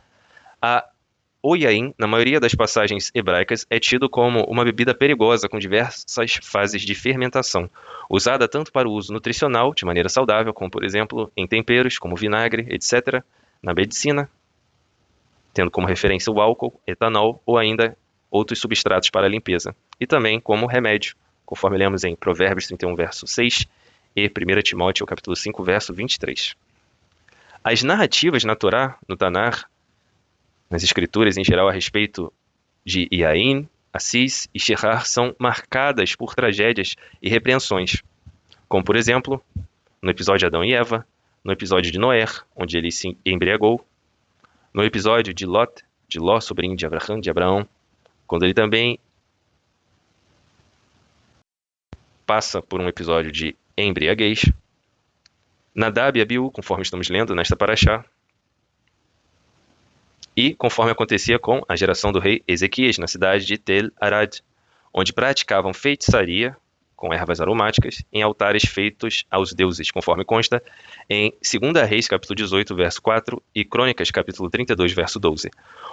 O yain, na maioria das passagens hebraicas, é tido como uma bebida perigosa com diversas fases de fermentação, usada tanto para o uso nutricional, de maneira saudável, como, por exemplo, em temperos, como vinagre, etc., na medicina, tendo como referência o álcool, etanol ou ainda outros substratos para a limpeza, e também como remédio, conforme lemos em Provérbios 31, verso 6 e 1 Timóteo, capítulo 5, verso 23. As narrativas na Torá, no Tanar, nas escrituras em geral a respeito de Yain, Assis e Shehar são marcadas por tragédias e repreensões, como por exemplo, no episódio de Adão e Eva, no episódio de Noé, onde ele se embriagou, no episódio de Ló, sobrinho de Abraão, quando ele também passa por um episódio de embriaguez, Nadab e Abiú, conforme estamos lendo nesta paraxá, e conforme acontecia com a geração do rei Ezequias na cidade de Tel Arad, onde praticavam feitiçaria com ervas aromáticas em altares feitos aos deuses, conforme consta em 2 Reis, capítulo 18, verso 4 e Crônicas, capítulo 32, verso 12.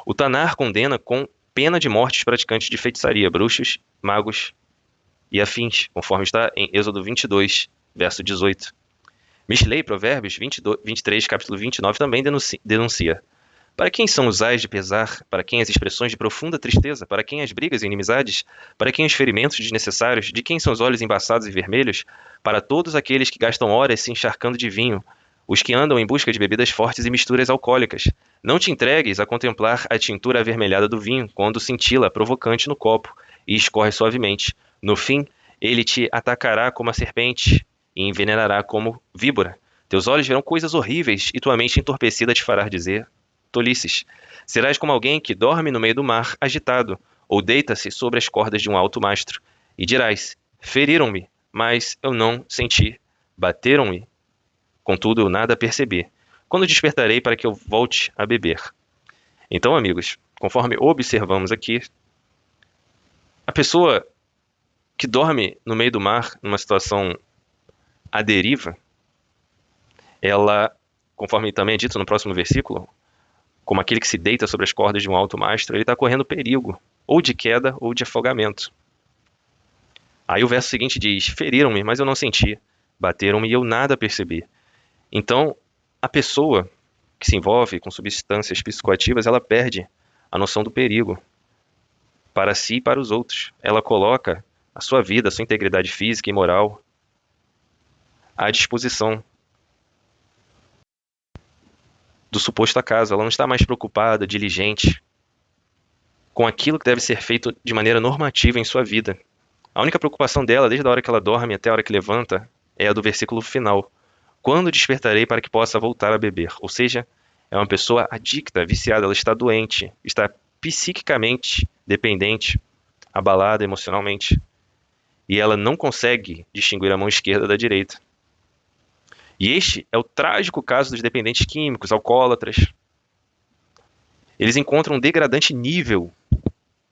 O Tanar condena com pena de morte os praticantes de feitiçaria, bruxos, magos e afins, conforme está em Êxodo 22, verso 18. Mishlei, Provérbios 23, capítulo 29, também denuncia. Para quem são os ais de pesar? Para quem as expressões de profunda tristeza? Para quem as brigas e inimizades? Para quem os ferimentos desnecessários? De quem são os olhos embaçados e vermelhos? Para todos aqueles que gastam horas se encharcando de vinho, os que andam em busca de bebidas fortes e misturas alcoólicas. Não te entregues a contemplar a tintura avermelhada do vinho, quando cintila provocante no copo e escorre suavemente. No fim, ele te atacará como a serpente e envenenará como víbora. Teus olhos verão coisas horríveis e tua mente entorpecida te fará dizer tolices. Serás como alguém que dorme no meio do mar agitado, ou deita-se sobre as cordas de um alto mastro, e dirás: feriram-me, mas eu não senti. Bateram-me, contudo eu nada percebi. Quando despertarei para que eu volte a beber? Então, amigos, conforme observamos aqui, a pessoa que dorme no meio do mar, numa situação à deriva, ela, conforme também é dito no próximo versículo, como aquele que se deita sobre as cordas de um alto mastro, ele está correndo perigo, ou de queda ou de afogamento. Aí o verso seguinte diz: feriram-me, mas eu não senti. Bateram-me e eu nada percebi. Então, a pessoa que se envolve com substâncias psicoativas, ela perde a noção do perigo para si e para os outros. Ela coloca a sua vida, a sua integridade física e moral à disposição do suposto acaso. Ela não está mais preocupada, diligente, com aquilo que deve ser feito de maneira normativa em sua vida. A única preocupação dela, desde a hora que ela dorme até a hora que levanta, é a do versículo final. Quando despertarei para que possa voltar a beber? Ou seja, é uma pessoa adicta, viciada, ela está doente, está psiquicamente dependente, abalada emocionalmente. E ela não consegue distinguir a mão esquerda da direita. E este é o trágico caso dos dependentes químicos, alcoólatras. Eles encontram um degradante nível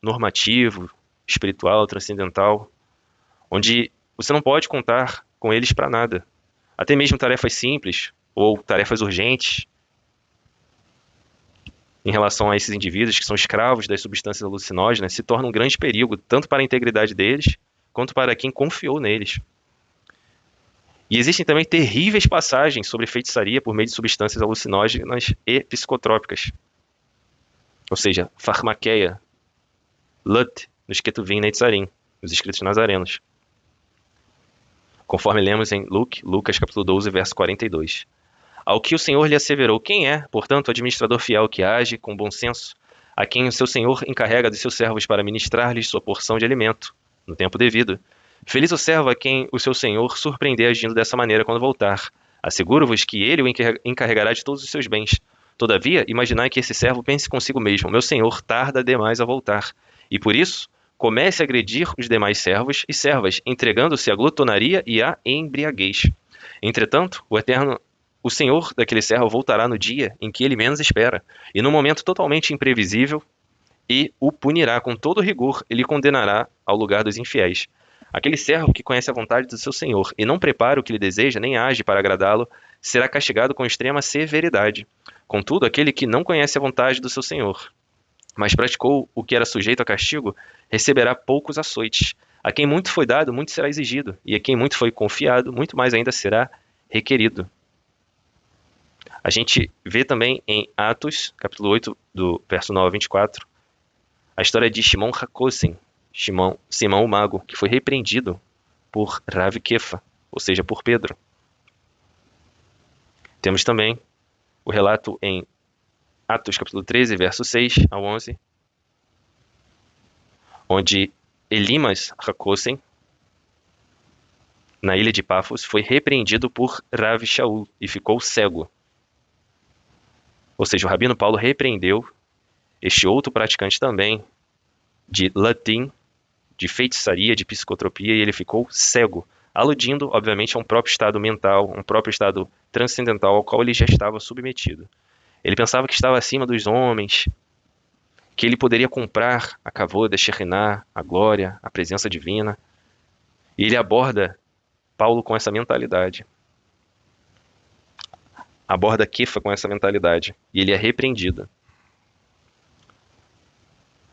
normativo, espiritual, transcendental, onde você não pode contar com eles para nada. Até mesmo tarefas simples ou tarefas urgentes em relação a esses indivíduos que são escravos das substâncias alucinógenas se tornam um grande perigo, tanto para a integridade deles, quanto para quem confiou neles. E existem também terríveis passagens sobre feitiçaria por meio de substâncias alucinógenas e psicotrópicas. Ou seja, farmaqueia, lut, nos Ketuvim Neitzarim, nos escritos nazarenos. Conforme lemos em Lucas capítulo 12, verso 42. Ao que o Senhor lhe asseverou: quem é, portanto, o administrador fiel que age com bom senso, a quem o seu Senhor encarrega de seus servos para ministrar-lhes sua porção de alimento, no tempo devido? Feliz o servo a quem o seu Senhor surpreender agindo dessa maneira quando voltar. Asseguro-vos que ele o encarregará de todos os seus bens. Todavia, imaginai que esse servo pense consigo mesmo: meu Senhor tarda demais a voltar. E por isso, comece a agredir os demais servos e servas, entregando-se à glutonaria e à embriaguez. Entretanto, o Senhor daquele servo voltará no dia em que ele menos espera, e num momento totalmente imprevisível, e o punirá com todo rigor e lhe condenará ao lugar dos infiéis. Aquele servo que conhece a vontade do seu Senhor e não prepara o que lhe deseja, nem age para agradá-lo, será castigado com extrema severidade. Contudo, aquele que não conhece a vontade do seu Senhor, mas praticou o que era sujeito a castigo, receberá poucos açoites. A quem muito foi dado, muito será exigido, e a quem muito foi confiado, muito mais ainda será requerido. A gente vê também em Atos, capítulo 8, do verso 9 a 24, a história de Shimon HaKosin, Simão o Mago, que foi repreendido por Rav Kefa, ou seja, por Pedro. Temos também o relato em Atos capítulo 13, verso 6 ao 11, onde Elimas HaKosin, na ilha de Pafos, foi repreendido por Rav Shaul e ficou cego. Ou seja, o Rabino Paulo repreendeu este outro praticante também de latim, de feitiçaria, de psicotropia, e ele ficou cego, aludindo, obviamente, a um próprio estado mental, um próprio estado transcendental ao qual ele já estava submetido. Ele pensava que estava acima dos homens, que ele poderia comprar a kavod, a Shekhinah, a glória, a presença divina. E ele aborda Paulo com essa mentalidade. Aborda Kefa com essa mentalidade. E ele é repreendido.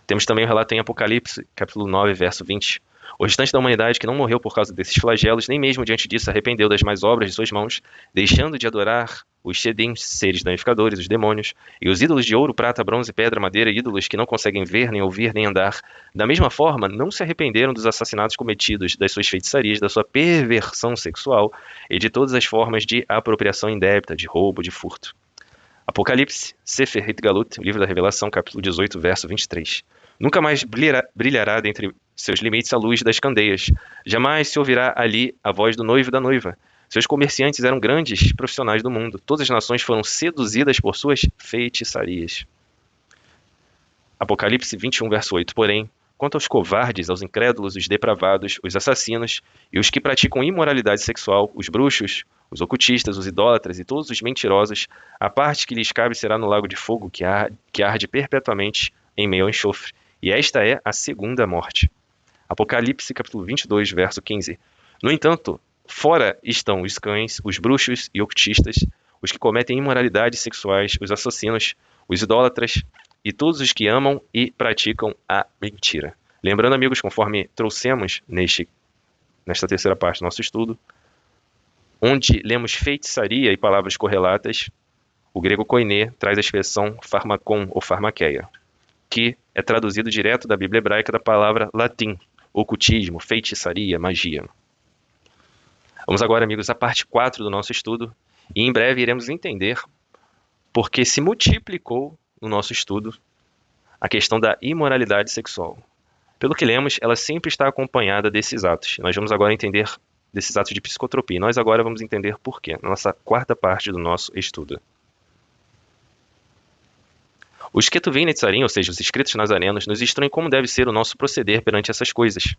Temos também o relato em Apocalipse, capítulo 9, verso 20. O restante da humanidade que não morreu por causa desses flagelos, nem mesmo diante disso arrependeu das más obras de suas mãos, deixando de adorar os Shedim, seres danificadores, os demônios, e os ídolos de ouro, prata, bronze, pedra, madeira, ídolos que não conseguem ver, nem ouvir, nem andar. Da mesma forma, não se arrependeram dos assassinatos cometidos, das suas feitiçarias, da sua perversão sexual e de todas as formas de apropriação indébita, de roubo, de furto. Apocalipse, Sefer Hitgalut, livro da Revelação, capítulo 18, verso 23. Nunca mais brilhará dentre seus limites a luz das candeias. Jamais se ouvirá ali a voz do noivo e da noiva. Seus comerciantes eram grandes profissionais do mundo. Todas as nações foram seduzidas por suas feitiçarias. Apocalipse 21, verso 8. Porém, quanto aos covardes, aos incrédulos, os depravados, os assassinos e os que praticam imoralidade sexual, os bruxos, os ocultistas, os idólatras e todos os mentirosos, a parte que lhes cabe será no lago de fogo que arde perpetuamente em meio ao enxofre. E esta é a segunda morte. Apocalipse, capítulo 22, verso 15. No entanto, fora estão os cães, os bruxos e ocultistas, os que cometem imoralidades sexuais, os assassinos, os idólatras e todos os que amam e praticam a mentira. Lembrando, amigos, conforme trouxemos nesta terceira parte do nosso estudo, onde lemos feitiçaria e palavras correlatas, o grego koiné traz a expressão pharmakon ou pharmakeia, que é traduzido direto da Bíblia hebraica da palavra latim, ocultismo, feitiçaria, magia. Vamos agora, amigos, à parte 4 do nosso estudo, e em breve iremos entender por que se multiplicou no nosso estudo a questão da imoralidade sexual. Pelo que lemos, ela sempre está acompanhada desses atos. Nós vamos agora entender desses atos de psicotropia. Nós agora vamos entender por quê, na nossa quarta parte do nosso estudo. Os Ketuvim Netzarim, ou seja, os escritos nazarenos, nos instruem como deve ser o nosso proceder perante essas coisas.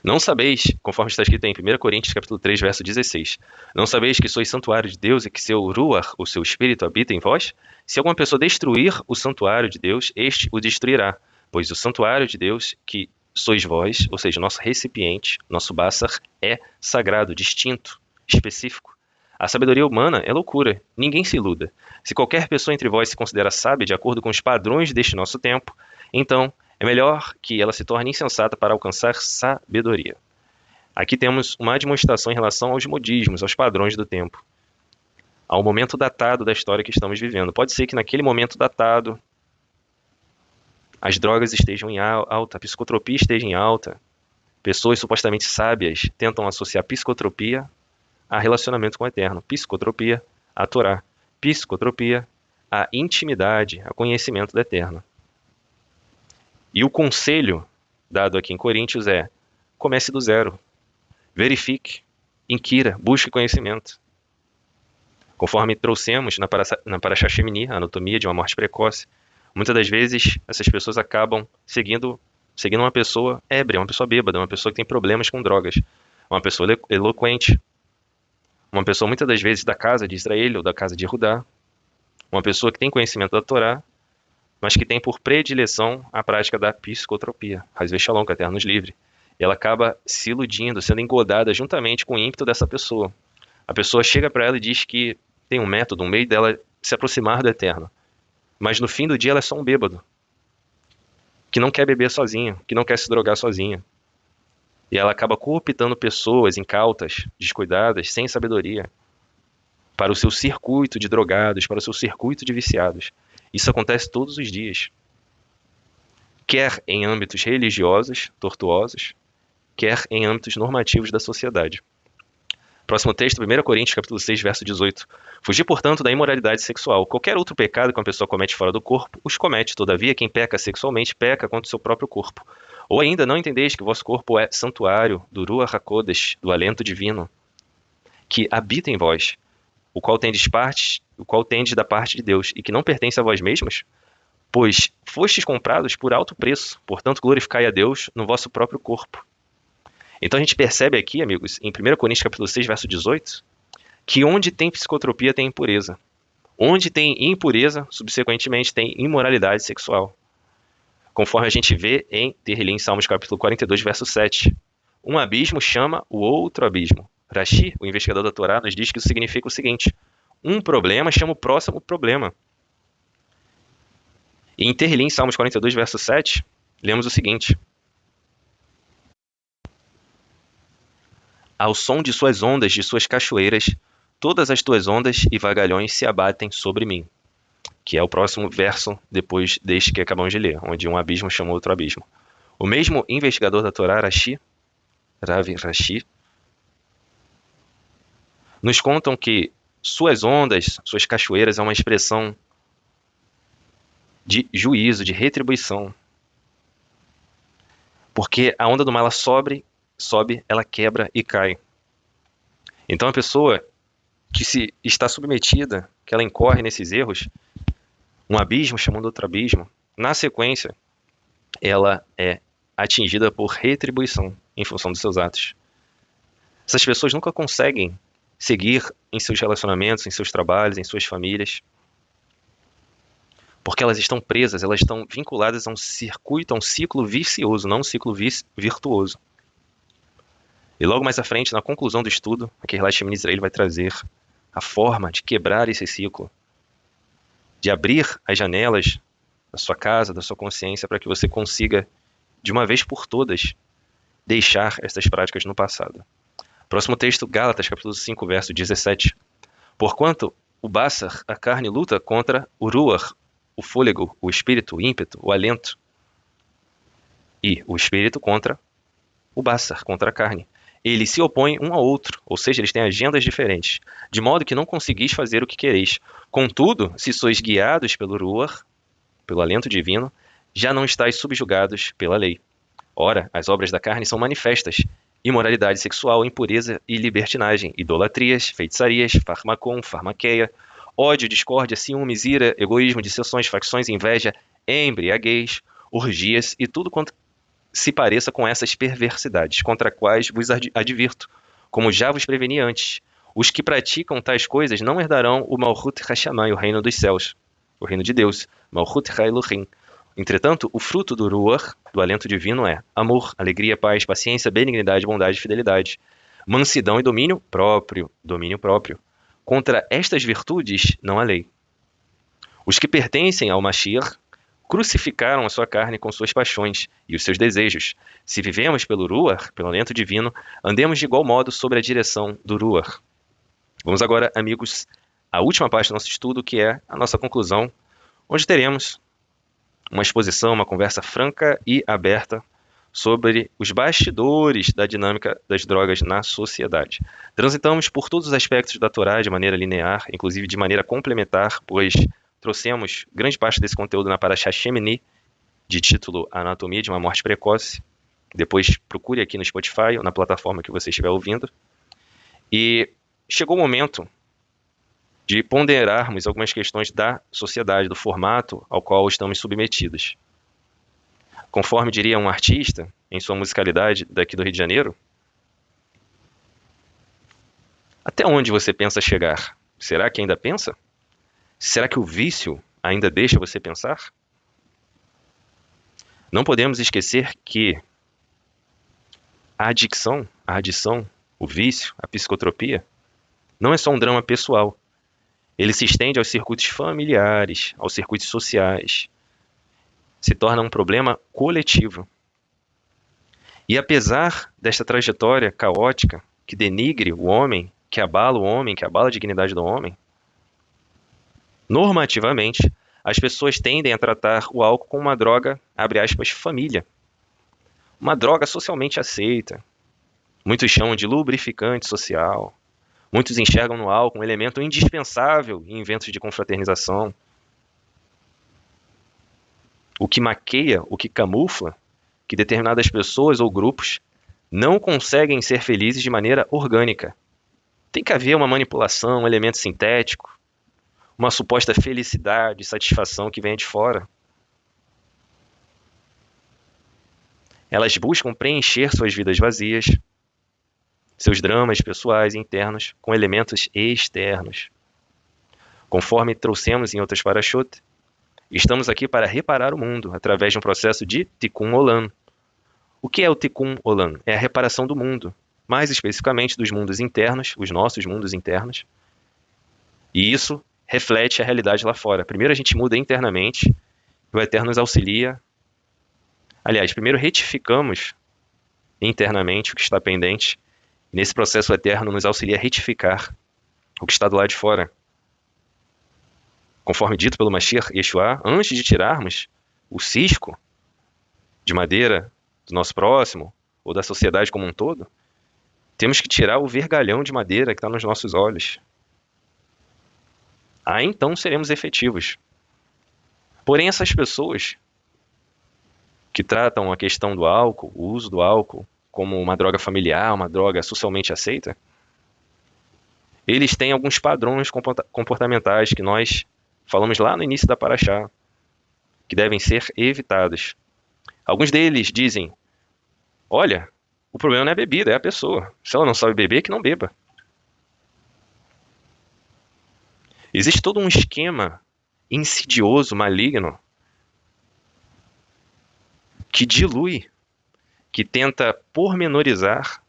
Não sabeis, conforme está escrito em 1 Coríntios capítulo 3, verso 16, não sabeis que sois santuário de Deus e que seu Ruach, o seu Espírito, habita em vós? Se alguma pessoa destruir o santuário de Deus, este o destruirá, pois o santuário de Deus, que sois vós, ou seja, nosso recipiente, nosso Bassar, é sagrado, distinto, específico. A sabedoria humana é loucura, ninguém se iluda. Se qualquer pessoa entre vós se considera sábia de acordo com os padrões deste nosso tempo, então é melhor que ela se torne insensata para alcançar sabedoria. Aqui temos uma demonstração em relação aos modismos, aos padrões do tempo, ao momento datado da história que estamos vivendo. Pode ser que naquele momento datado as drogas estejam em alta, a psicotropia esteja em alta, pessoas supostamente sábias tentam associar psicotropia a relacionamento com o Eterno, psicotropia a Torá, psicotropia a intimidade, a conhecimento do Eterno. E o conselho dado aqui em Coríntios é: comece do zero, verifique, inquira, busque conhecimento. Conforme trouxemos na Parashá Shemini, a anatomia de uma morte precoce, muitas das vezes essas pessoas acabam seguindo uma pessoa ébria, uma pessoa bêbada, uma pessoa que tem problemas com drogas, uma pessoa eloquente, uma pessoa muitas das vezes da casa de Israel ou da casa de Judá, uma pessoa que tem conhecimento da Torá, mas que tem por predileção a prática da psicotropia, Hasvei Shalom, que o Eterno nos livre. E ela acaba se iludindo, sendo engodada juntamente com o ímpeto dessa pessoa. A pessoa chega para ela e diz que tem um método, um meio dela se aproximar do Eterno. Mas no fim do dia ela é só um bêbado, que não quer beber sozinha, que não quer se drogar sozinha. E ela acaba cooptando pessoas incautas, descuidadas, sem sabedoria, para o seu circuito de drogados, para o seu circuito de viciados. Isso acontece todos os dias. Quer em âmbitos religiosos, tortuosos, quer em âmbitos normativos da sociedade. Próximo texto, 1 Coríntios, capítulo 6, verso 18. Fugir, portanto, da imoralidade sexual. Qualquer outro pecado que uma pessoa comete fora do corpo, os comete. Todavia, quem peca sexualmente, peca contra o seu próprio corpo. Ou ainda, não entendeis que o vosso corpo é santuário do Ruach HaKodesh, do alento divino, que habita em vós, o qual tendes da parte de Deus, e que não pertence a vós mesmos? Pois fostes comprados por alto preço, portanto glorificai a Deus no vosso próprio corpo. Então a gente percebe aqui, amigos, em 1 Coríntios capítulo 6, verso 18, que onde tem psicotropia tem impureza. Onde tem impureza, subsequentemente tem imoralidade sexual. conforme a gente vê em Tehillim, Salmos capítulo 42, verso 7. Um abismo chama o outro abismo. Rashi, o investigador da Torá, nos diz que isso significa o seguinte: um problema chama o próximo problema. E em Tehillim, Salmos 42, verso 7, lemos o seguinte: ao som de suas ondas, de suas cachoeiras, todas as tuas ondas e vagalhões se abatem sobre mim. Que é o próximo verso depois deste que acabamos de ler, onde um abismo chamou outro abismo. O mesmo investigador da Torá, Rav Rashi, nos contam que suas ondas, suas cachoeiras, é uma expressão de juízo, de retribuição. Porque a onda do mal, ela sobe, ela quebra e cai. Então a pessoa que se está submetida, que ela incorre nesses erros, um abismo chamando outro abismo, na sequência, ela é atingida por retribuição em função dos seus atos. Essas pessoas nunca conseguem seguir em seus relacionamentos, em seus trabalhos, em suas famílias, porque elas estão presas, elas estão vinculadas a um circuito, a um ciclo vicioso, não um ciclo virtuoso. E logo mais à frente, na conclusão do estudo, a Keilat Shemin Israel vai trazer a forma de quebrar esse ciclo, de abrir as janelas da sua casa, da sua consciência, para que você consiga, de uma vez por todas, deixar essas práticas no passado. Próximo texto, Gálatas, capítulo 5, verso 17. Porquanto o Bassar, a carne, luta contra o Ruach, o fôlego, o espírito, o ímpeto, o alento, e o espírito contra o Bassar, contra a carne. Eles se opõem um ao outro, ou seja, eles têm agendas diferentes, de modo que não conseguis fazer o que quereis. Contudo, se sois guiados pelo Ruach, pelo alento divino, já não estáis subjugados pela lei. Ora, as obras da carne são manifestas: imoralidade sexual, impureza e libertinagem, idolatrias, feitiçarias, farmaqueia, ódio, discórdia, ciúmes, ira, egoísmo, dissensões, facções, inveja, embriaguez, orgias e tudo quanto se pareça com essas perversidades, contra as quais vos advirto, como já vos preveni antes. Os que praticam tais coisas não herdarão o Malchut Hashanah, o reino dos céus, o reino de Deus, Malchut Ha'elohim. Entretanto, o fruto do Ruach, do alento divino, é amor, alegria, paz, paciência, benignidade, bondade, fidelidade, mansidão e domínio próprio. Contra estas virtudes não há lei. Os que pertencem ao Mashiach crucificaram a sua carne com suas paixões e os seus desejos. Se vivemos pelo Ruach, pelo alento divino, andemos de igual modo sobre a direção do Ruach. Vamos agora, amigos, à última parte do nosso estudo, que é a nossa conclusão, onde teremos uma exposição, uma conversa franca e aberta sobre os bastidores da dinâmica das drogas na sociedade. Transitamos por todos os aspectos da Torá de maneira linear, inclusive de maneira complementar, pois trouxemos grande parte desse conteúdo na Parashá Shemini, de título Anatomia de uma Morte Precoce. Depois procure aqui no Spotify ou na plataforma que você estiver ouvindo. E chegou o momento de ponderarmos algumas questões da sociedade, do formato ao qual estamos submetidos. Conforme diria um artista, em sua musicalidade daqui do Rio de Janeiro, até onde você pensa chegar? Será que ainda pensa? Será que o vício ainda deixa você pensar? Não podemos esquecer que a adição, o vício, a psicotropia, não é só um drama pessoal. Ele se estende aos circuitos familiares, aos circuitos sociais. Se torna um problema coletivo. E apesar desta trajetória caótica, que denigre o homem, que abala o homem, que abala a dignidade do homem, normativamente, as pessoas tendem a tratar o álcool como uma droga, abre aspas, família. Uma droga socialmente aceita. Muitos chamam de lubrificante social. Muitos enxergam no álcool um elemento indispensável em eventos de confraternização. O que maqueia, o que camufla, que determinadas pessoas ou grupos não conseguem ser felizes de maneira orgânica. Tem que haver uma manipulação, um elemento sintético, uma suposta felicidade, satisfação que vem de fora. Elas buscam preencher suas vidas vazias, seus dramas pessoais e internos, com elementos externos. Conforme trouxemos em outras parashot, Estamos aqui para reparar o mundo através de um processo de Tikkun Olam. O que é o Tikkun Olam? É a reparação do mundo, mais especificamente dos mundos internos, os nossos mundos internos. E isso reflete a realidade lá fora. Primeiro a gente muda internamente, e o Eterno nos auxilia. Aliás, primeiro retificamos internamente o que está pendente. E nesse processo o Eterno nos auxilia a retificar o que está do lado de fora. Conforme dito pelo Mashiach Yeshua, antes de tirarmos o cisco de madeira do nosso próximo ou da sociedade como um todo, temos que tirar o vergalhão de madeira que está nos nossos olhos. Aí então seremos efetivos. Porém, essas pessoas que tratam a questão do álcool, o uso do álcool, como uma droga familiar, uma droga socialmente aceita, eles têm alguns padrões comportamentais que nós falamos lá no início da Parashá, que devem ser evitados. Alguns deles dizem, olha, o problema não é a bebida, é a pessoa. Se ela não sabe beber, que não beba. Existe todo um esquema insidioso, maligno, que dilui, que tenta pormenorizar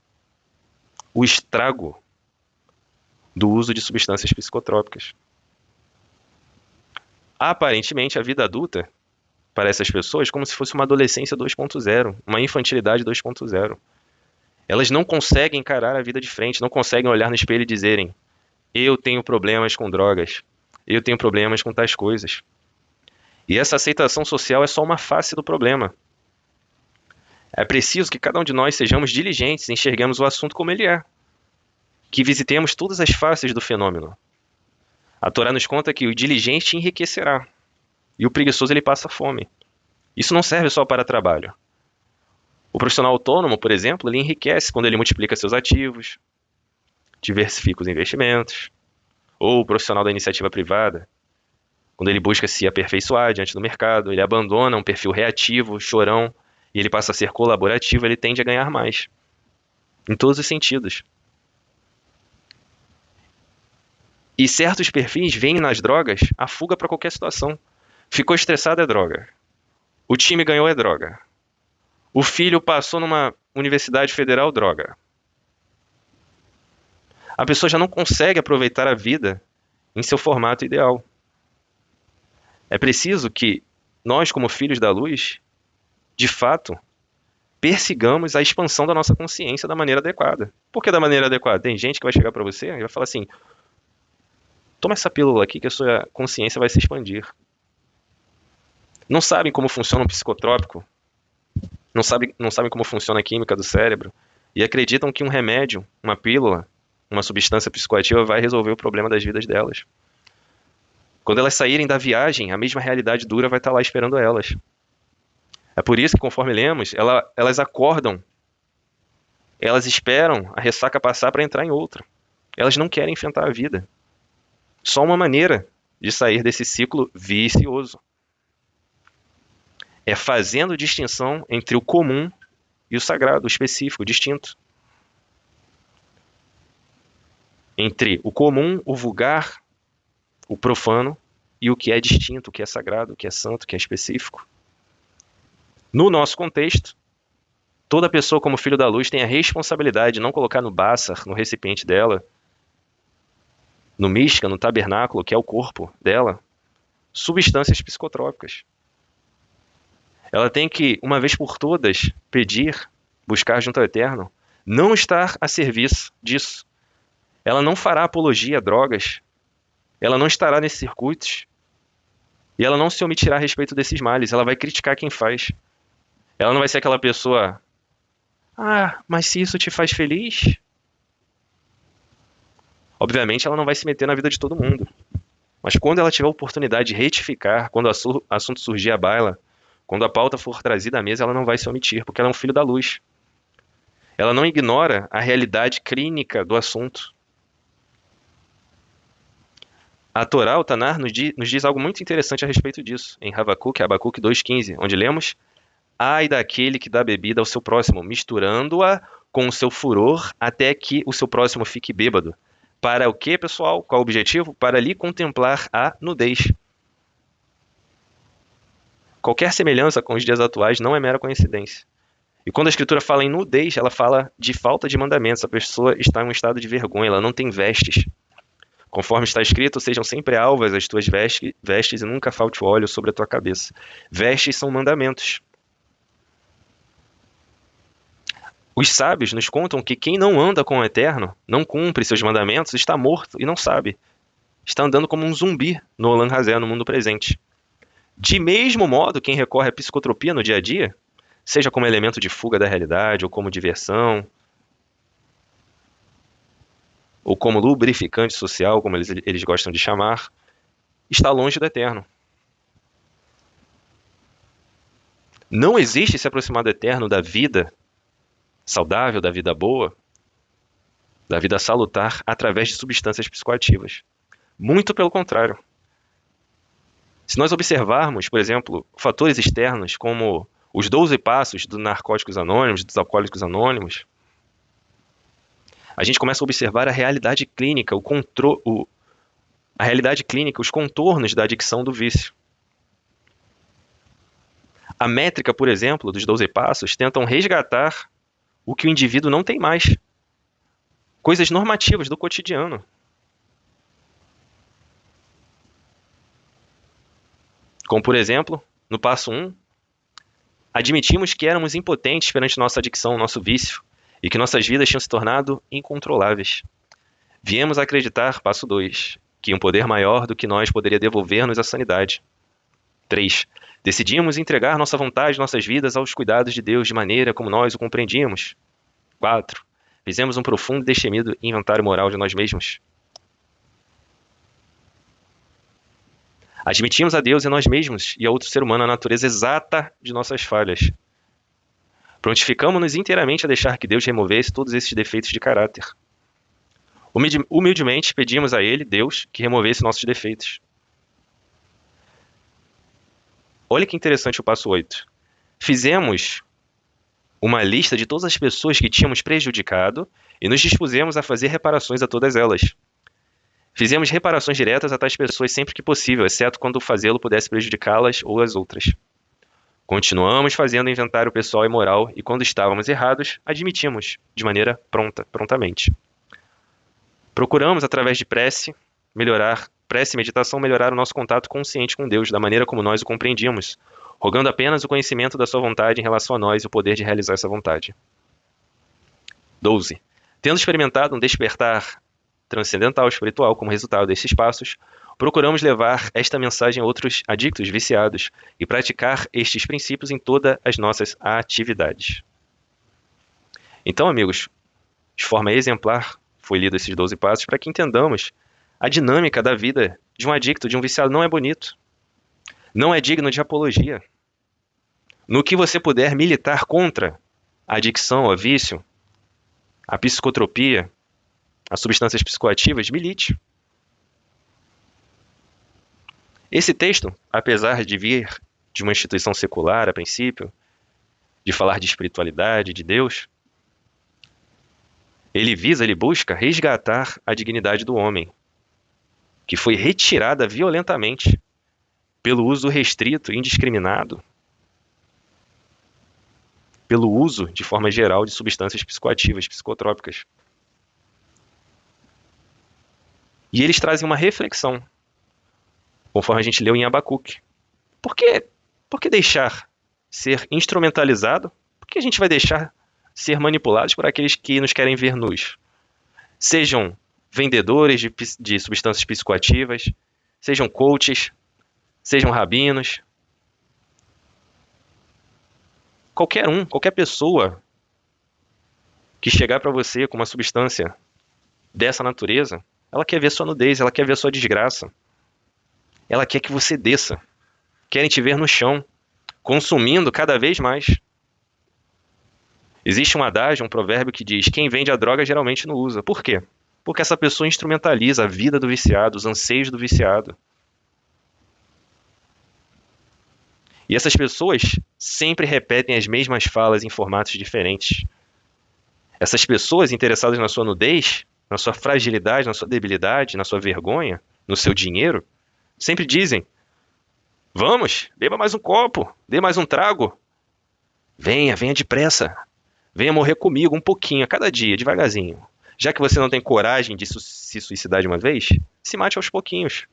o estrago do uso de substâncias psicotrópicas. Aparentemente, a vida adulta, para essas pessoas, é como se fosse uma adolescência 2.0, uma infantilidade 2.0. Elas não conseguem encarar a vida de frente, não conseguem olhar no espelho e dizerem, eu tenho problemas com drogas, eu tenho problemas com tais coisas. E essa aceitação social é só uma face do problema. É preciso que cada um de nós sejamos diligentes e enxerguemos o assunto como ele é. Que visitemos todas as faces do fenômeno. A Torá nos conta que o diligente enriquecerá e o preguiçoso ele passa fome. Isso não serve só para trabalho. O profissional autônomo, por exemplo, ele enriquece quando ele multiplica seus ativos, diversifica os investimentos. Ou o profissional da iniciativa privada, quando ele busca se aperfeiçoar diante do mercado, ele abandona um perfil reativo, chorão, e ele passa a ser colaborativo, ele tende a ganhar mais. Em todos os sentidos. E certos perfis veem nas drogas a fuga para qualquer situação. Ficou estressado é droga. O time ganhou é droga. O filho passou numa universidade federal, droga. A pessoa já não consegue aproveitar a vida em seu formato ideal. É preciso que nós, como filhos da luz, de fato, persigamos a expansão da nossa consciência da maneira adequada. Por que da maneira adequada? Tem gente que vai chegar para você e vai falar assim, toma essa pílula aqui que a sua consciência vai se expandir. Não sabem como funciona um psicotrópico, não sabem como funciona a química do cérebro e acreditam que um remédio, uma pílula, uma substância psicoativa vai resolver o problema das vidas delas. Quando elas saírem da viagem, a mesma realidade dura vai estar lá esperando elas. É por isso que, conforme lemos, elas acordam, elas esperam a ressaca passar para entrar em outra. Elas não querem enfrentar a vida. Só uma maneira de sair desse ciclo vicioso é fazendo distinção entre o comum e o sagrado, o específico, o distinto. Entre o comum, o vulgar, o profano e o que é distinto, o que é sagrado, o que é santo, o que é específico. No nosso contexto, toda pessoa como filho da luz tem a responsabilidade de não colocar no bássar, no recipiente dela, no mishkan, no tabernáculo, que é o corpo dela, substâncias psicotrópicas. Ela tem que, uma vez por todas, pedir, buscar junto ao Eterno, não estar a serviço disso. Ela não fará apologia a drogas, ela não estará nesses circuitos, e ela não se omitirá a respeito desses males, ela vai criticar quem faz. Ela não vai ser aquela pessoa, mas se isso te faz feliz? Obviamente ela não vai se meter na vida de todo mundo. Mas quando ela tiver a oportunidade de retificar, quando o assunto surgir à baila, quando a pauta for trazida à mesa, ela não vai se omitir, porque ela é um filho da luz. Ela não ignora a realidade clínica do assunto. A Torá, o Tanar, nos diz algo muito interessante a respeito disso, em Habacuque 2,15, onde lemos, ai daquele que dá bebida ao seu próximo, misturando-a com o seu furor até que o seu próximo fique bêbado. Para o quê, pessoal? Qual o objetivo? Para lhe contemplar a nudez. Qualquer semelhança com os dias atuais não é mera coincidência. E quando a Escritura fala em nudez, ela fala de falta de mandamentos. A pessoa está em um estado de vergonha, ela não tem vestes. Conforme está escrito, sejam sempre alvas as tuas vestes e nunca falte óleo sobre a tua cabeça. Vestes são mandamentos. Os sábios nos contam que quem não anda com o Eterno, não cumpre seus mandamentos, está morto e não sabe. Está andando como um zumbi no Olam Hazé, no mundo presente. De mesmo modo, quem recorre à psicotropia no dia a dia, seja como elemento de fuga da realidade, ou como diversão, ou como lubrificante social, como eles gostam de chamar, está longe do Eterno. Não existe se aproximar do Eterno, da vida saudável, da vida boa, da vida salutar, através de substâncias psicoativas. Muito pelo contrário. Se nós observarmos, por exemplo, fatores externos como os 12 passos dos Narcóticos Anônimos, dos Alcoólicos Anônimos, a gente começa a observar a realidade clínica, a realidade clínica, os contornos da adicção do vício. A métrica, por exemplo, dos 12 passos tentam resgatar o que o indivíduo não tem mais. Coisas normativas do cotidiano. Como, por exemplo, no passo 1, admitimos que éramos impotentes perante nossa adicção, nosso vício, e que nossas vidas tinham se tornado incontroláveis. Viemos a acreditar, passo 2, que um poder maior do que nós poderia devolver-nos a sanidade. 3. Decidimos entregar nossa vontade, nossas vidas aos cuidados de Deus de maneira como nós o compreendíamos. 4. Fizemos um profundo e destemido inventário moral de nós mesmos. Admitimos a Deus e a nós mesmos e a outro ser humano a natureza exata de nossas falhas. Prontificamos-nos inteiramente a deixar que Deus removesse todos esses defeitos de caráter. Humildemente pedimos a Ele, Deus, que removesse nossos defeitos. Olha que interessante o passo 8. Fizemos uma lista de todas as pessoas que tínhamos prejudicado e nos dispusemos a fazer reparações a todas elas. Fizemos reparações diretas a tais pessoas sempre que possível, exceto quando fazê-lo pudesse prejudicá-las ou as outras. Continuamos fazendo inventário pessoal e moral e quando estávamos errados, admitimos, de maneira prontamente. Procuramos, através de prece e meditação, melhorar o nosso contato consciente com Deus, da maneira como nós o compreendíamos, rogando apenas o conhecimento da sua vontade em relação a nós e o poder de realizar essa vontade. 12. Tendo experimentado um despertar transcendental espiritual como resultado desses passos, procuramos levar esta mensagem a outros adictos viciados e praticar estes princípios em todas as nossas atividades. Então, amigos, de forma exemplar, foi lido esses 12 passos para que entendamos a dinâmica da vida de um adicto, de um viciado. Não é bonito. Não é digno de apologia. No que você puder militar contra a adicção, o vício, a psicotropia, as substâncias psicoativas, milite. Esse texto, apesar de vir de uma instituição secular, a princípio, de falar de espiritualidade, de Deus, ele busca resgatar a dignidade do homem, que foi retirada violentamente pelo uso restrito e indiscriminado, pelo uso, de forma geral, de substâncias psicoativas, psicotrópicas. E eles trazem uma reflexão, conforme a gente leu em Abacuque. Por que deixar ser instrumentalizado? Por que a gente vai deixar ser manipulados por aqueles que nos querem ver nus? Sejam vendedores de substâncias psicoativas, sejam coaches, sejam rabinos. Qualquer pessoa que chegar para você com uma substância dessa natureza, ela quer ver sua nudez, ela quer ver sua desgraça. Ela quer que você desça. Querem te ver no chão, consumindo cada vez mais. Existe um adágio, um provérbio que diz: quem vende a droga geralmente não usa. Por quê? Porque essa pessoa instrumentaliza a vida do viciado, os anseios do viciado. E essas pessoas sempre repetem as mesmas falas em formatos diferentes. Essas pessoas interessadas na sua nudez, na sua fragilidade, na sua debilidade, na sua vergonha, no seu dinheiro, sempre dizem: Vamos, beba mais um copo, dê mais um trago. Venha, venha depressa. Venha morrer comigo um pouquinho a cada dia, devagarzinho. Já que você não tem coragem de se suicidar de uma vez, se mate aos pouquinhos.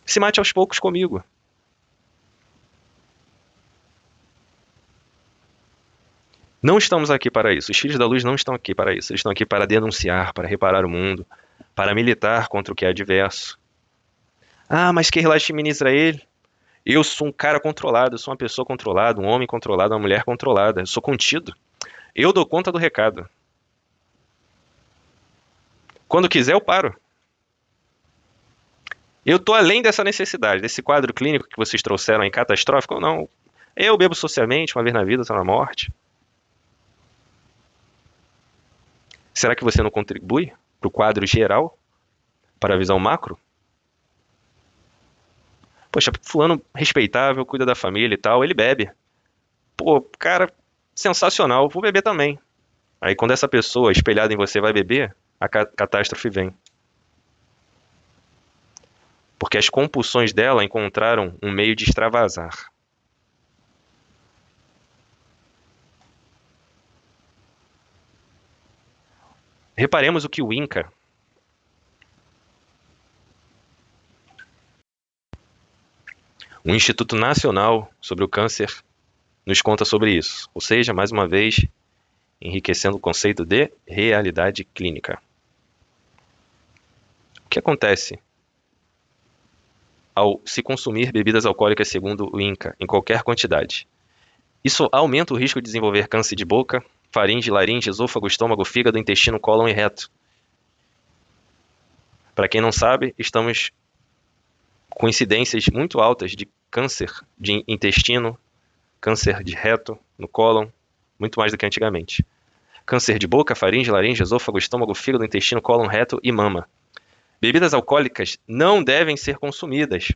Se mate aos poucos comigo. Não estamos aqui para isso. Os filhos da luz não estão aqui para isso. Eles estão aqui para denunciar, para reparar o mundo, para militar contra o que é adverso. Ah, mas que relaxa em Israel? Eu sou um cara controlado, eu sou uma pessoa controlada, um homem controlado, uma mulher controlada. Eu sou contido. Eu dou conta do recado. Quando quiser, eu paro. Eu estou além dessa necessidade, desse quadro clínico que vocês trouxeram aí, catastrófico ou não. Eu bebo socialmente, uma vez na vida, outra na morte. Será que você não contribui para o quadro geral, para a visão macro? Poxa, fulano respeitável, cuida da família e tal, ele bebe. Pô, cara, sensacional, vou beber também. Aí quando essa pessoa espelhada em você vai beber, a catástrofe vem. Porque as compulsões dela encontraram um meio de extravasar. Reparemos o que o INCA, o Instituto Nacional sobre o Câncer, nos conta sobre isso. Ou seja, mais uma vez, enriquecendo o conceito de realidade clínica. O que acontece ao se consumir bebidas alcoólicas segundo o INCA, em qualquer quantidade? Isso aumenta o risco de desenvolver câncer de boca, faringe, laringe, esôfago, estômago, fígado, intestino, cólon e reto. Para quem não sabe, estamos com incidências muito altas de câncer de intestino, câncer de reto, no cólon, muito mais do que antigamente. Câncer de boca, faringe, laringe, esôfago, estômago, fígado, intestino, cólon, reto e mama. Bebidas alcoólicas não devem ser consumidas.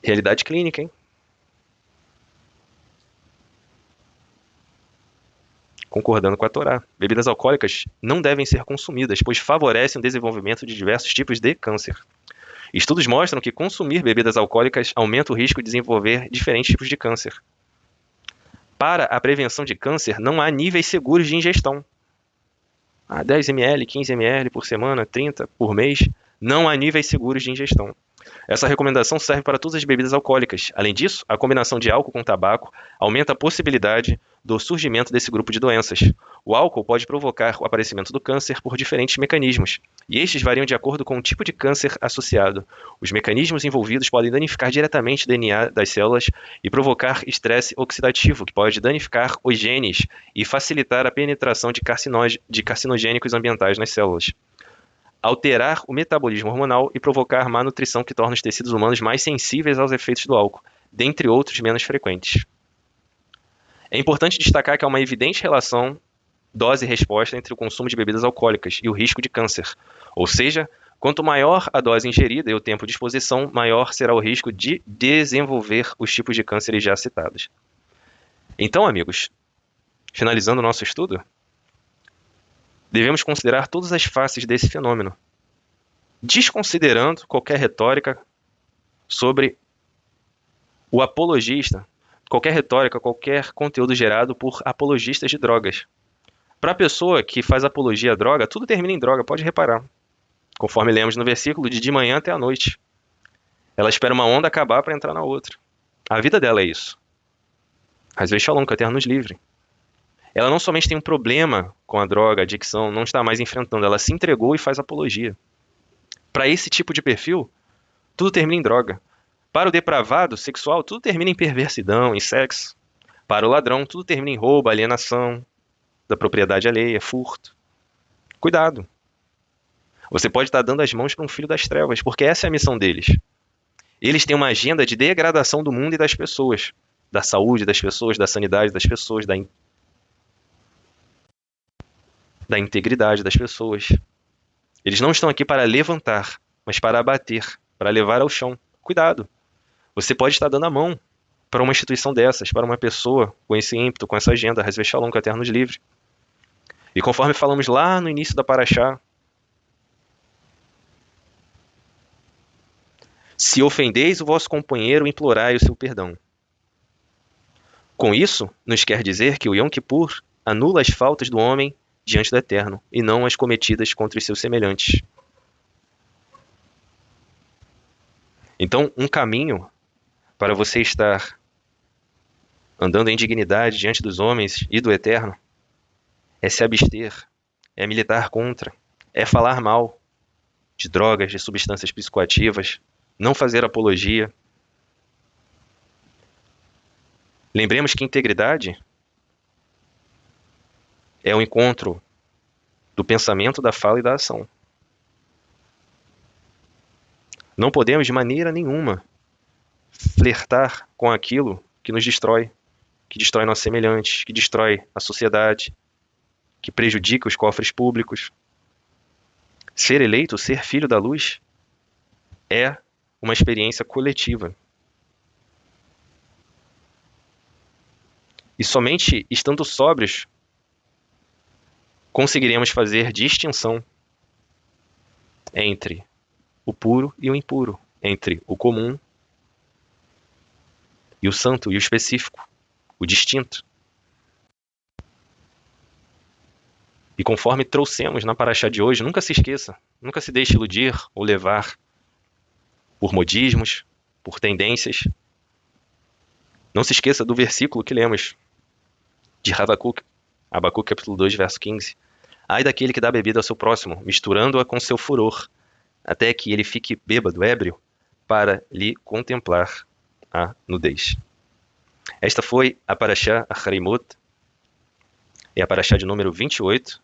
Realidade clínica, hein? Concordando com a Torá. Bebidas alcoólicas não devem ser consumidas, pois favorecem o desenvolvimento de diversos tipos de câncer. Estudos mostram que consumir bebidas alcoólicas aumenta o risco de desenvolver diferentes tipos de câncer. Para a prevenção de câncer, não há níveis seguros de ingestão. 10 ml, 15 ml por semana, 30 por mês, não há níveis seguros de ingestão. Essa recomendação serve para todas as bebidas alcoólicas. Além disso, a combinação de álcool com tabaco aumenta a possibilidade do surgimento desse grupo de doenças. O álcool pode provocar o aparecimento do câncer por diferentes mecanismos, e estes variam de acordo com o tipo de câncer associado. Os mecanismos envolvidos podem danificar diretamente o DNA das células e provocar estresse oxidativo, que pode danificar os genes e facilitar a penetração de carcinogênicos ambientais nas células, alterar o metabolismo hormonal e provocar má nutrição que torna os tecidos humanos mais sensíveis aos efeitos do álcool, dentre outros menos frequentes. É importante destacar que há uma evidente relação dose-resposta entre o consumo de bebidas alcoólicas e o risco de câncer. Ou seja, quanto maior a dose ingerida e o tempo de exposição, maior será o risco de desenvolver os tipos de cânceres já citados. Então, amigos, finalizando o nosso estudo, devemos considerar todas as faces desse fenômeno, desconsiderando qualquer retórica sobre o apologista, qualquer retórica, qualquer conteúdo gerado por apologistas de drogas. Para a pessoa que faz apologia à droga, tudo termina em droga, pode reparar. Conforme lemos no versículo, de manhã até a noite. Ela espera uma onda acabar para entrar na outra. A vida dela é isso. Hasvei Shalom, que o Eterno nos livre. Ela não somente tem um problema com a droga, a adicção, não está mais enfrentando, ela se entregou e faz apologia. Para esse tipo de perfil, tudo termina em droga. Para o depravado sexual, tudo termina em perversidão, em sexo. Para o ladrão, tudo termina em roubo, alienação da propriedade alheia, furto. Cuidado. Você pode estar dando as mãos para um filho das trevas, porque essa é a missão deles. Eles têm uma agenda de degradação do mundo e das pessoas, da saúde das pessoas, da sanidade das pessoas, da integridade das pessoas. Eles não estão aqui para levantar, mas para abater, para levar ao chão. Cuidado. Você pode estar dando a mão para uma instituição dessas, para uma pessoa com esse ímpeto, com essa agenda, Hasvei Shalom, que o Eterno nos livre. E conforme falamos lá no início da Paraxá, Se ofendeis o vosso companheiro, implorai o seu perdão. Com isso, nos quer dizer que o Yom Kippur anula as faltas do homem diante do Eterno, e não as cometidas contra os seus semelhantes. Então, um caminho para você estar andando em dignidade diante dos homens e do Eterno é se abster, é militar contra, é falar mal de drogas, de substâncias psicoativas, não fazer apologia. Lembremos que integridade é o encontro do pensamento, da fala e da ação. Não podemos de maneira nenhuma flertar com aquilo que nos destrói, que destrói nossos semelhantes, que destrói a sociedade, que prejudica os cofres públicos. Ser eleito, ser filho da luz, é uma experiência coletiva. E somente estando sóbrios conseguiremos fazer distinção entre o puro e o impuro, entre o comum e o santo e o específico, o distinto. E conforme trouxemos na paraxá de hoje, nunca se esqueça, nunca se deixe iludir ou levar por modismos, por tendências. Não se esqueça do versículo que lemos de Habacuque, capítulo 2, verso 15. Ai daquele que dá bebida ao seu próximo, misturando-a com seu furor, até que ele fique bêbado, ébrio, para lhe contemplar a nudez. Esta foi a paraxá Acharimot, é a paraxá de número 28.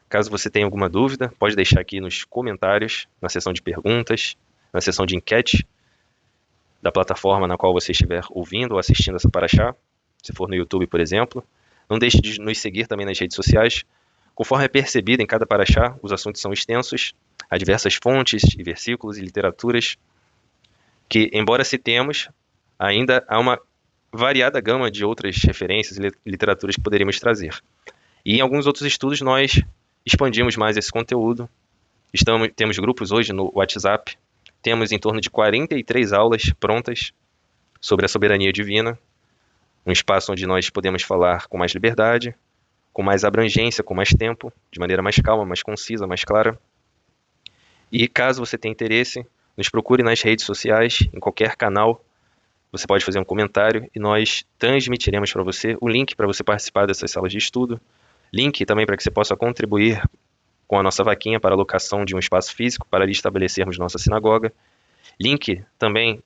Caso você tenha alguma dúvida, pode deixar aqui nos comentários, na seção de perguntas, na seção de enquete da plataforma na qual você estiver ouvindo ou assistindo essa paraxá, se for no YouTube, por exemplo. Não deixe de nos seguir também nas redes sociais. Conforme é percebido em cada paraxá, os assuntos são extensos, há diversas fontes e versículos e literaturas que, embora citemos, ainda há uma variada gama de outras referências e literaturas que poderíamos trazer. E em alguns outros estudos nós expandimos mais esse conteúdo. Temos grupos hoje no WhatsApp, temos em torno de 43 aulas prontas sobre a soberania divina, um espaço onde nós podemos falar com mais liberdade, com mais abrangência, com mais tempo, de maneira mais calma, mais concisa, mais clara. E caso você tenha interesse, nos procure nas redes sociais, em qualquer canal. Você pode fazer um comentário e nós transmitiremos para você o link para você participar dessas salas de estudo, link também para que você possa contribuir com a nossa vaquinha para a locação de um espaço físico para ali estabelecermos nossa sinagoga, link também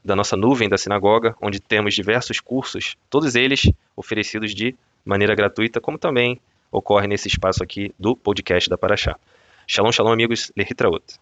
da nossa nuvem da sinagoga, onde temos diversos cursos, todos eles oferecidos de maneira gratuita, como também ocorre nesse espaço aqui do podcast da Paraxá. Shalom, shalom, amigos. Lehitraot.